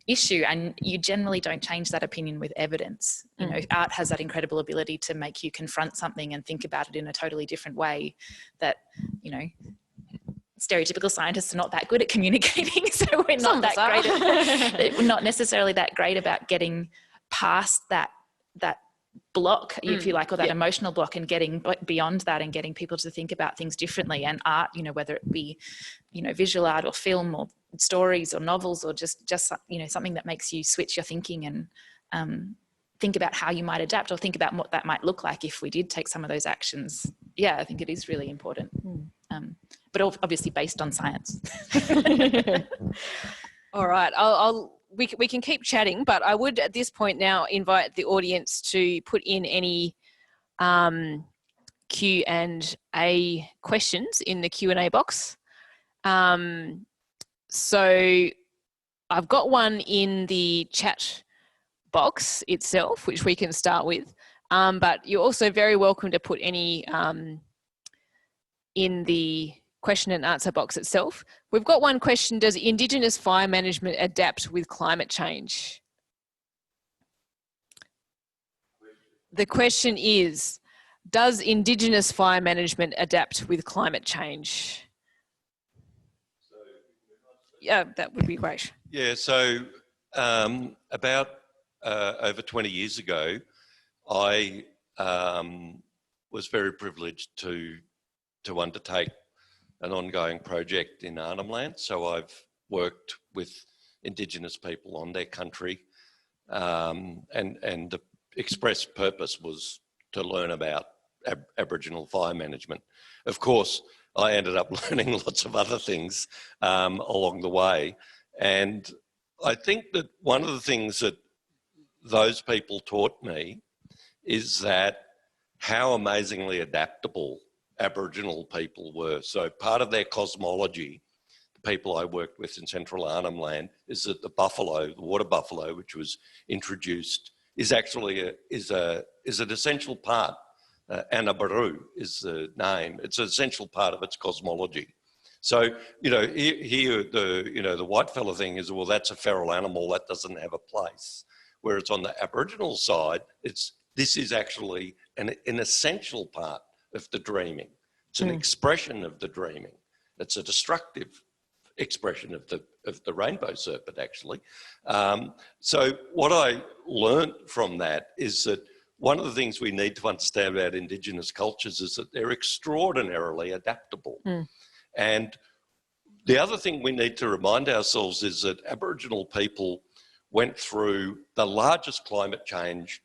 issue, and you generally don't change that opinion with evidence. Art has that incredible ability to make you confront something and think about it in a totally different way that, stereotypical scientists are not that good at communicating, so we're not that great we're not necessarily that great about getting past that block, if you like, or that emotional block, and getting beyond that and getting people to think about things differently. And art, whether it be, visual art or film or stories or novels, or just something that makes you switch your thinking and think about how you might adapt, or think about what that might look like if we did take some of those actions. Yeah, I think it is really important. But obviously based on science. All right, we can keep chatting, but I would at this point now invite the audience to put in any Q&A questions in the Q&A box. So I've got one in the chat box itself, which we can start with, but you're also very welcome to put any in the question and answer box itself. We've got one question: does Indigenous fire management adapt with climate change? The question is, does Indigenous fire management adapt with climate change? Yeah, that would be great. Yeah, so about over 20 years ago, I was very privileged to undertake an ongoing project in Arnhem Land. So I've worked with Indigenous people on their country, and the express purpose was to learn about Aboriginal fire management. Of course, I ended up learning lots of other things along the way, and I think that one of the things that those people taught me is that how amazingly adaptable Aboriginal people were. So part of their cosmology, the people I worked with in Central Arnhem Land, is that the buffalo, the water buffalo, which was introduced, is actually an essential part. Anabaru is the name. It's an essential part of its cosmology. So, here the whitefella thing is, well, that's a feral animal, that doesn't have a place. Whereas on the Aboriginal side, this is actually an essential part of the dreaming. It's an expression of the dreaming. It's a destructive expression of the rainbow serpent, actually. So what I learned from that is that one of the things we need to understand about Indigenous cultures is that they're extraordinarily adaptable. And the other thing we need to remind ourselves is that Aboriginal people went through the largest climate change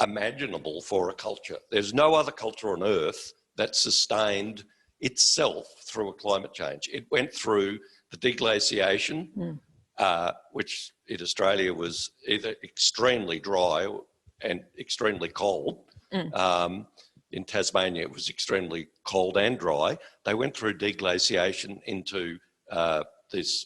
imaginable for a culture. There's no other culture on Earth that sustained itself through a climate change. It went through the deglaciation, which in Australia was either extremely dry and extremely cold. In Tasmania, it was extremely cold and dry. They went through deglaciation into this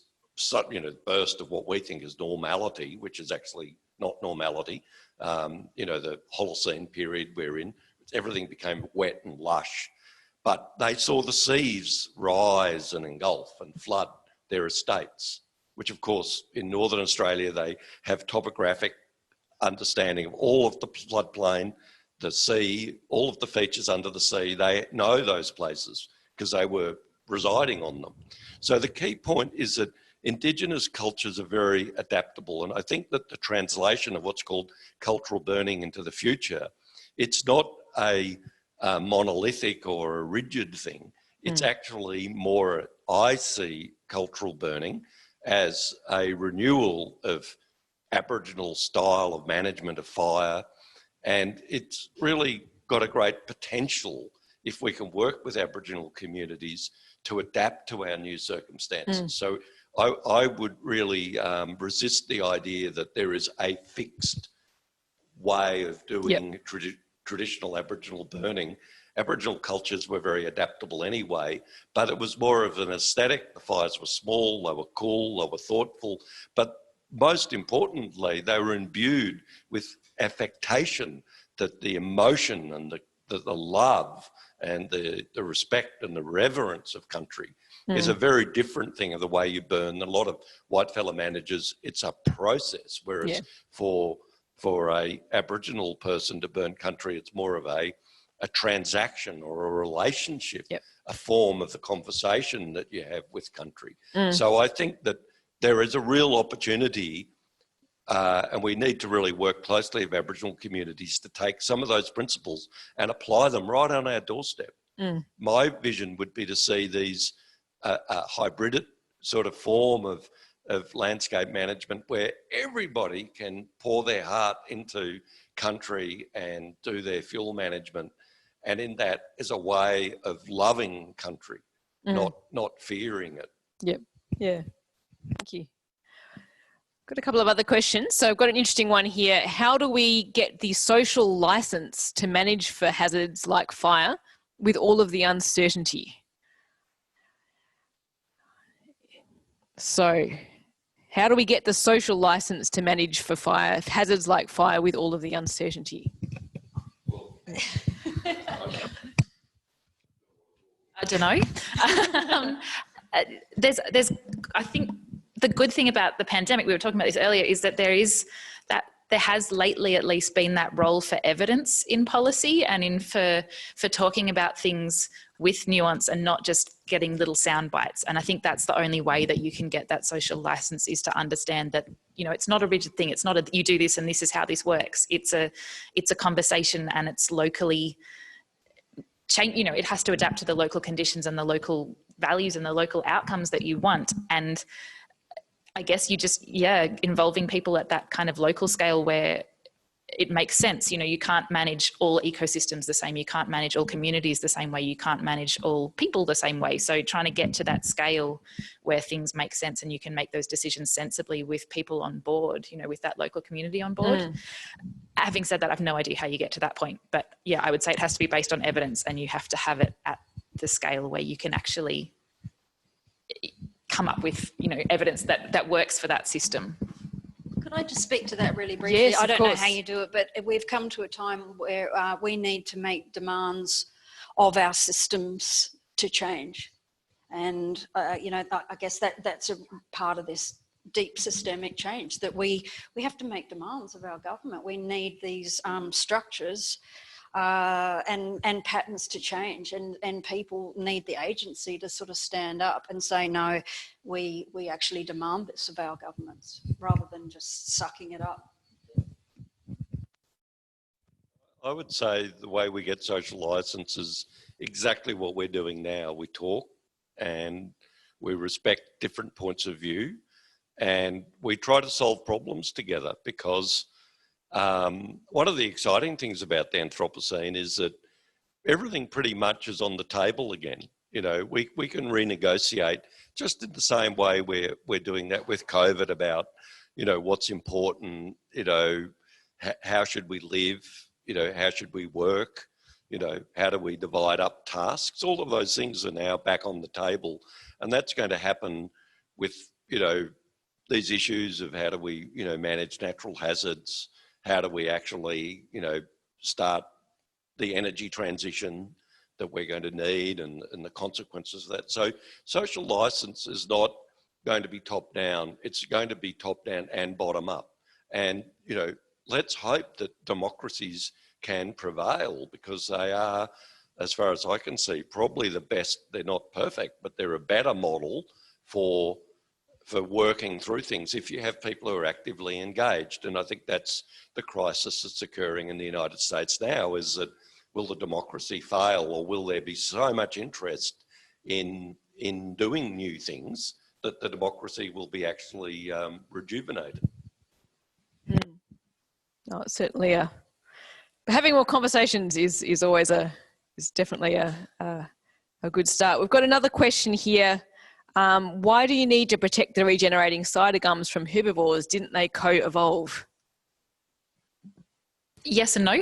burst of what we think is normality, which is actually not normality. The Holocene period we're in, everything became wet and lush. But they saw the seas rise and engulf and flood their estates, which of course in Northern Australia, they have topographic understanding of all of the floodplain, the sea, all of the features under the sea. They know those places because they were residing on them. So the key point is that Indigenous cultures are very adaptable. And I think that the translation of what's called cultural burning into the future, it's not a monolithic or a rigid thing. It's actually more, I see cultural burning as a renewal of Aboriginal style of management of fire. And it's really got a great potential if we can work with Aboriginal communities to adapt to our new circumstances. So I would really resist the idea that there is a fixed way of doing traditional Aboriginal burning. Aboriginal cultures were very adaptable anyway, but it was more of an aesthetic. The fires were small, they were cool, they were thoughtful, but most importantly, they were imbued with affectation, that the emotion and the love and the respect and the reverence of country is a very different thing of the way you burn. A lot of whitefella managers, it's a process, whereas for a Aboriginal person to burn country, it's more of a transaction or a relationship, a form of the conversation that you have with country. So I think that there is a real opportunity and we need to really work closely with Aboriginal communities to take some of those principles and apply them right on our doorstep. My vision would be to see these a hybrid sort of form of landscape management where everybody can pour their heart into country and do their fuel management. And in that is a way of loving country, not fearing it. Yeah. Thank you. Got a couple of other questions. So I've got an interesting one here. How do we get the social license to manage for hazards like fire with all of the uncertainty? So how do we get the social license to manage for fire, hazards like fire with all of the uncertainty? I don't know. There's, I think the good thing about the pandemic, we were talking about this earlier, is that there has lately at least been that role for evidence in policy and for talking about things with nuance and not just getting little sound bites. And I think that's the only way that you can get that social license, is to understand that, it's not a rigid thing. It's not a, you do this and this is how this works. It's a conversation, and it's locally change, it has to adapt to the local conditions and the local values and the local outcomes that you want. And I guess you just, involving people at that kind of local scale where it makes sense. You know, you can't manage all ecosystems the same. You can't manage all communities the same way. You can't manage all people the same way. So trying to get to that scale where things make sense and you can make those decisions sensibly with people on board, you know, with that local community on board. Having said that, I've no idea how you get to that point. But yeah, I would say it has to be based on evidence, and you have to have it at the scale where you can actually come up with, you know, evidence that works for that system. Could I just speak to that really briefly? Yes, I don't of know how course. you do it, but we've come to a time where we need to make demands of our systems to change. And, you know, I guess that's a part of this deep systemic change, that we have to make demands of our government. We need these structures and patterns to change, and people need the agency to sort of stand up and say, no, we actually demand this of our governments, rather than just sucking it up. I would say the way we get social license is exactly what we're doing now. We talk and we respect different points of view, and we try to solve problems together, because one of the exciting things about the Anthropocene is that everything pretty much is on the table again. You know, we can renegotiate just in the same way we're doing that with COVID about, you know, what's important, you know, how should we live, you know, how should we work, you know, how do we divide up tasks? All of those things are now back on the table, and that's going to happen with, you know, these issues of how do we, you know, manage natural hazards, how do we actually, you know, start the energy transition that we're going to need, and the consequences of that. So social license is not going to be top down, it's going to be top down and bottom up. And, you know, let's hope that democracies can prevail, because they are, as far as I can see, probably the best. They're not perfect, but they're a better model for working through things if you have people who are actively engaged. And I think that's the crisis that's occurring in the United States now, is that will the democracy fail, or will there be so much interest in doing new things that the democracy will be actually rejuvenated? No, it's certainly having more conversations is always definitely a good start. We've got another question here. Why do you need to protect the regenerating cider gums from herbivores? Didn't they co-evolve? Yes and no.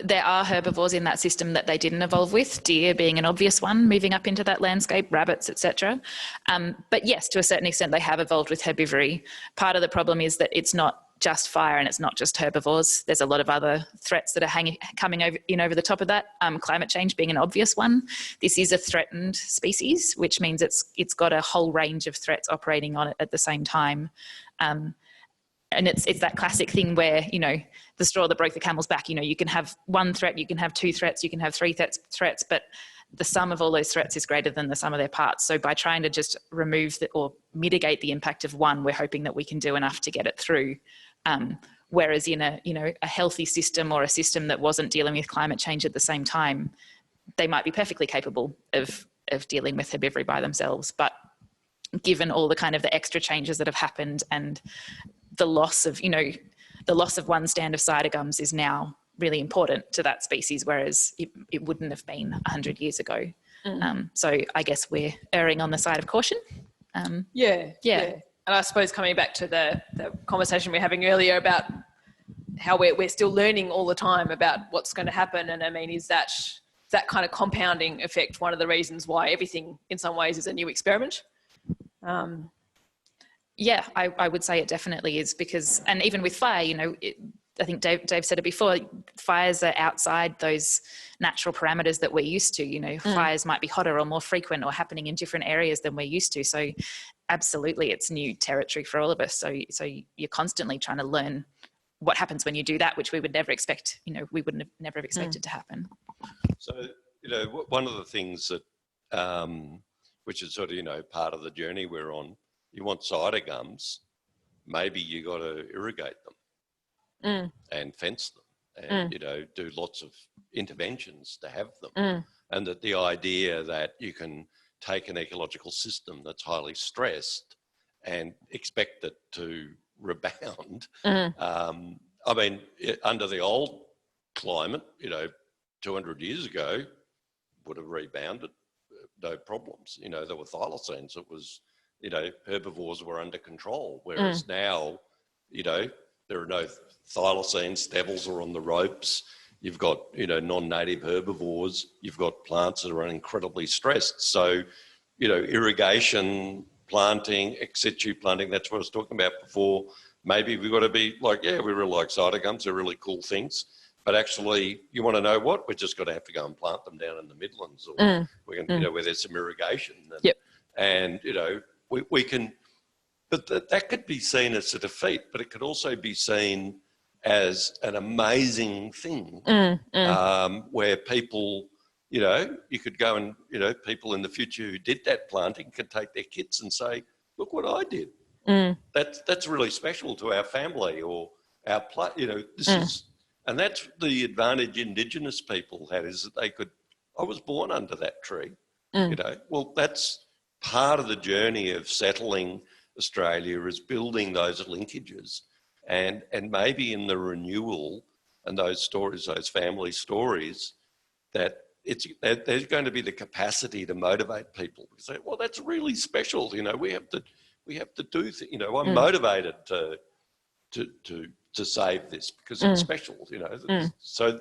There are herbivores in that system that they didn't evolve with, deer being an obvious one, moving up into that landscape, rabbits, etc. But yes, to a certain extent, they have evolved with herbivory. Part of the problem is that it's not just fire and it's not just herbivores. There's a lot of other threats that are coming over the top of that. Climate change being an obvious one. This is a threatened species, which means it's got a whole range of threats operating on it at the same time. And it's that classic thing where, you know, the straw that broke the camel's back. You know, you can have one threat, you can have two threats, you can have three threats, but the sum of all those threats is greater than the sum of their parts. So by trying to just remove or mitigate the impact of one, we're hoping that we can do enough to get it through. Whereas in a healthy system, or a system that wasn't dealing with climate change at the same time, they might be perfectly capable of dealing with herbivory by themselves. But given all the kind of the extra changes that have happened, and the loss of one stand of cider gums is now really important to that species, whereas it wouldn't have been 100 years ago. So I guess we're erring on the side of caution. Yeah. And I suppose coming back to the conversation we were having earlier about how we're still learning all the time about what's going to happen. And I mean, is that kind of compounding effect one of the reasons why everything in some ways is a new experiment? Yeah, I would say it definitely is, because, and even with fire, you know, I think Dave said it before, fires are outside those natural parameters that we're used to. You know, fires might be hotter or more frequent or happening in different areas than we're used to. So absolutely, it's new territory for all of us. So you're constantly trying to learn what happens when you do that, which we would never expect, you know, we wouldn't have never expected to happen. So, you know, one of the things that, which is sort of, you know, part of the journey we're on, you want cider gums, maybe you got to irrigate them and fence them and, you know, do lots of interventions to have them. And that the idea that you can take an ecological system that's highly stressed and expect it to rebound. Mm. I mean, under the old climate, 200 years ago, would have rebounded, no problems. There were thylacines. It was, herbivores were under control. Whereas now, there are no thylacines, devils are on the ropes. You've got, non-native herbivores. You've got plants that are incredibly stressed. So, irrigation, planting, ex situ planting, that's what I was talking about before. Maybe we've got to be like, yeah, we really like cider gums. They're really cool things. But actually, you want to know what? We're just going to have to go and plant them down in the Midlands, or we're going to, where there's some irrigation. And, we can, but that could be seen as a defeat, but it could also be seen as an amazing thing where people, you could go and, people in the future who did that planting could take their kids and say, look what I did. That's really special to our family or our, this is, and that's the advantage Indigenous people had, is that they could, I was born under that tree, well, that's part of the journey of settling Australia, is building those linkages. And maybe in the renewal and those stories, those family stories, that there's going to be the capacity to motivate people. We say, well, that's really special. We have to do things. I'm motivated to save this because it's special. So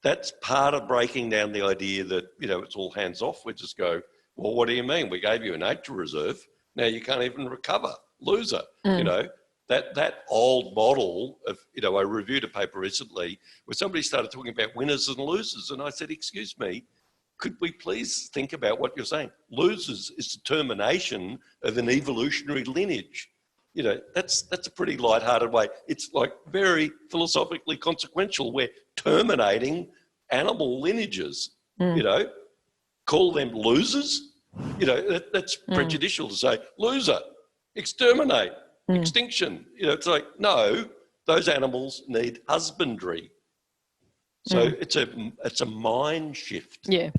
that's part of breaking down the idea that it's all hands off. We just go, well, what do you mean? We gave you a nature reserve. Now you can't even recover. Loser. That old model of, I reviewed a paper recently where somebody started talking about winners and losers. And I said, excuse me, could we please think about what you're saying? Losers is the termination of an evolutionary lineage. That's a pretty lighthearted way. It's like very philosophically consequential. We're terminating animal lineages, call them losers. That's prejudicial to say, loser, exterminate. Extinction. It's like, no, those animals need husbandry. So it's a mind shift. Yeah.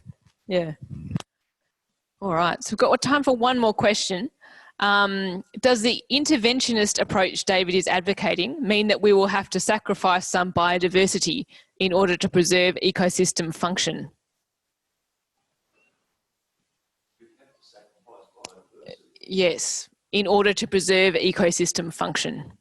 All right. So we've got time for one more question. Does the interventionist approach David is advocating mean that we will have to sacrifice some biodiversity in order to preserve ecosystem function? Yes. In order to preserve ecosystem function?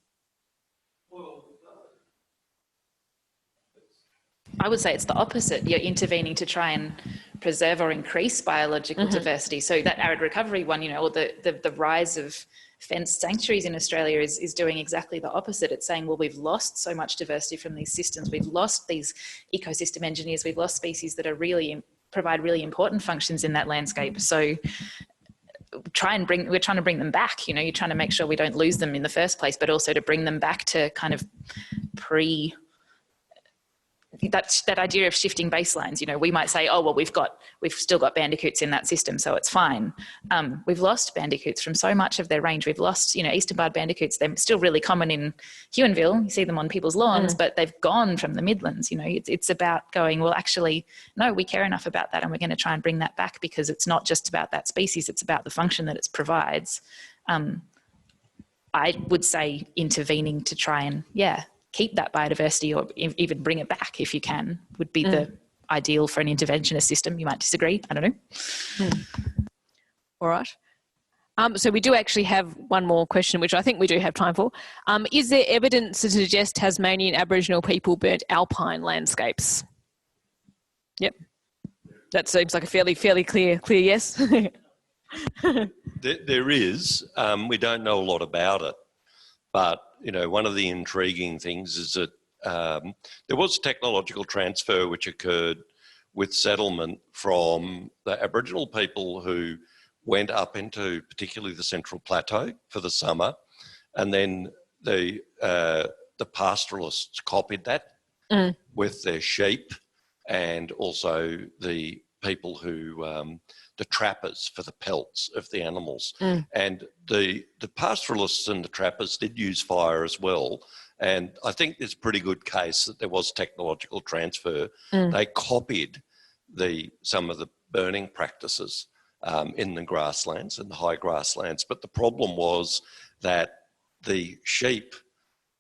I would say it's the opposite. You're intervening to try and preserve or increase biological diversity. So that arid recovery one, or the rise of fenced sanctuaries in Australia is doing exactly the opposite. It's saying, well, we've lost so much diversity from these systems. We've lost these ecosystem engineers. We've lost species that are provide really important functions in that landscape. So we're trying to bring them back. You're trying to make sure we don't lose them in the first place, but also to bring them back to kind of that idea of shifting baselines. We might say, oh, well, we've still got bandicoots in that system, so it's fine. We've lost bandicoots from so much of their range. We've lost, eastern barred bandicoots. They're still really common in Huonville. You see them on people's lawns, but they've gone from the Midlands. It's about going, well, actually, no, we care enough about that, and we're going to try and bring that back, because it's not just about that species, it's about the function that it provides. I would say intervening to try and, keep that biodiversity, or even bring it back if you can, would be the ideal for an interventionist system. You might disagree, I don't know. All right. So we do actually have one more question, which I think we do have time for. Is there evidence to suggest Tasmanian Aboriginal people burnt alpine landscapes? Yep. That seems like a fairly clear yes. There is. We don't know a lot about it, but one of the intriguing things is that there was technological transfer which occurred with settlement from the Aboriginal people who went up into particularly the Central Plateau for the summer, and then the pastoralists copied that with their sheep, and also the people who the trappers for the pelts of the animals. And the pastoralists and the trappers did use fire as well. And I think there's a pretty good case that there was technological transfer. They copied some of the burning practices in the grasslands and the high grasslands. But the problem was that the sheep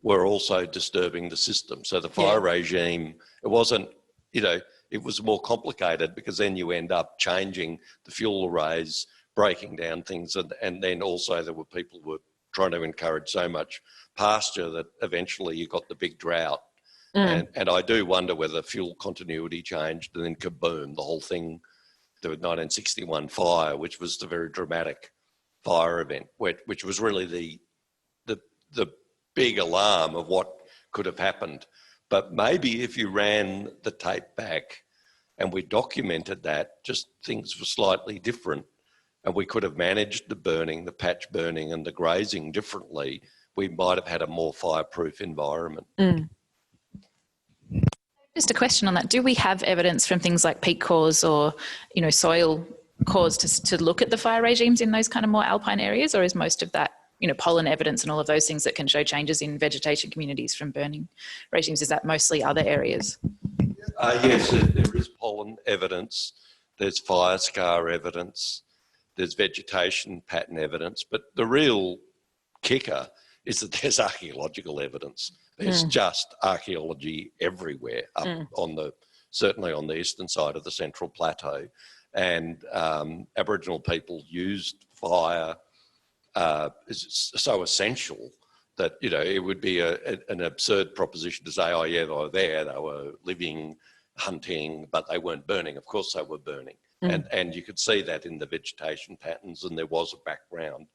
were also disturbing the system. So the fire regime, it wasn't, you know, it was more complicated, because then you end up changing the fuel arrays, breaking down things, and then also there were people who were trying to encourage so much pasture that eventually you got the big drought. And I do wonder whether fuel continuity changed, and then kaboom, the whole thing, the 1961 fire, which was the very dramatic fire event, which was really the big alarm of what could have happened. But maybe if you ran the tape back and we documented that, just things were slightly different, and we could have managed the burning, the patch burning and the grazing differently, we might have had a more fireproof environment. Just a question on that. Do we have evidence from things like peat cores or, you know, soil cores to look at the fire regimes in those kind of more alpine areas, or is most of that, you know, pollen evidence and all of those things that can show changes in vegetation communities from burning regimes, is that mostly other areas? Yes, there is pollen evidence, there's fire scar evidence, there's vegetation pattern evidence, but the real kicker is that there's archaeological evidence. There's just archaeology everywhere up on the, certainly on the eastern side of the Central Plateau. And Aboriginal people used fire, is so essential that, you know, it would be an absurd proposition to say, oh yeah, they were there, they were living, hunting, but they weren't burning. Of course they were burning. And you could see that in the vegetation patterns, and there was a background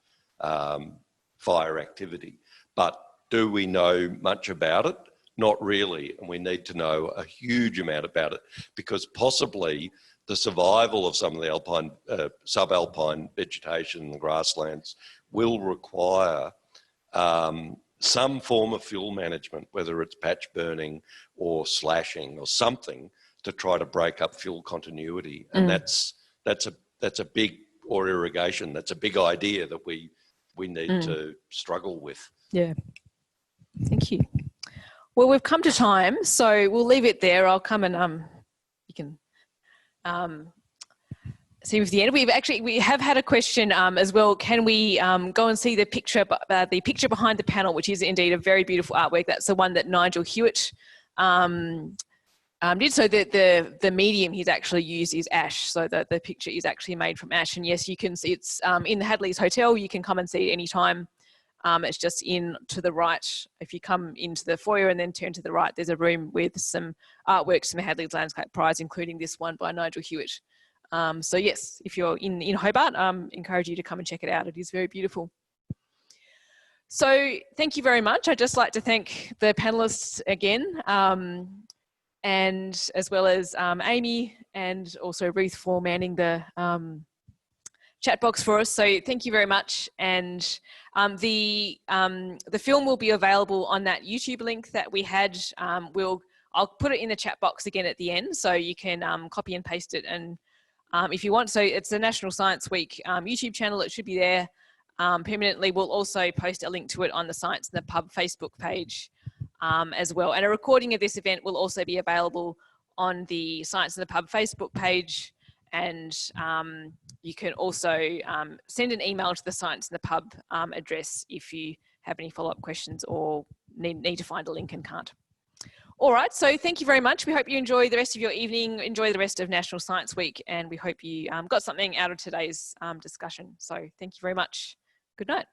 fire activity. But do we know much about it? Not really, and we need to know a huge amount about it, because possibly the survival of some of the alpine, subalpine vegetation and grasslands will require some form of fuel management, whether it's patch burning or slashing or something, to try to break up fuel continuity. And that's a big, or irrigation, that's a big idea that we need to struggle with. Yeah. Thank you. Well, we've come to time, so we'll leave it there. I'll come and you can see with the end. We have had a question as well. Can we go and see the picture behind the panel, which is indeed a very beautiful artwork. That's the one that Nigel Hewitt did. So the medium he's actually used is ash. So the picture is actually made from ash. And yes, you can see it's in the Hadley's Hotel. You can come and see it anytime. It's just in to the right. If you come into the foyer and then turn to the right, there's a room with some artworks from the Hadley's Landscape Prize, including this one by Nigel Hewitt. So yes, if you're in Hobart, encourage you to come and check it out. It is very beautiful. So thank you very much. I'd just like to thank the panellists again, and as well as Amy and also Ruth for manning the chat box for us. So thank you very much. And the film will be available on that YouTube link that we had. I'll put it in the chat box again at the end, so you can copy and paste it. And if you want, so it's the National Science Week YouTube channel. It should be there permanently. We'll also post a link to it on the Science in the Pub Facebook page as well. And a recording of this event will also be available on the Science in the Pub Facebook page. And you can also send an email to the Science in the Pub address if you have any follow-up questions or need to find a link and can't. All right, so thank you very much. We hope you enjoy the rest of your evening, enjoy the rest of National Science Week, and we hope you got something out of today's discussion. So thank you very much. Good night.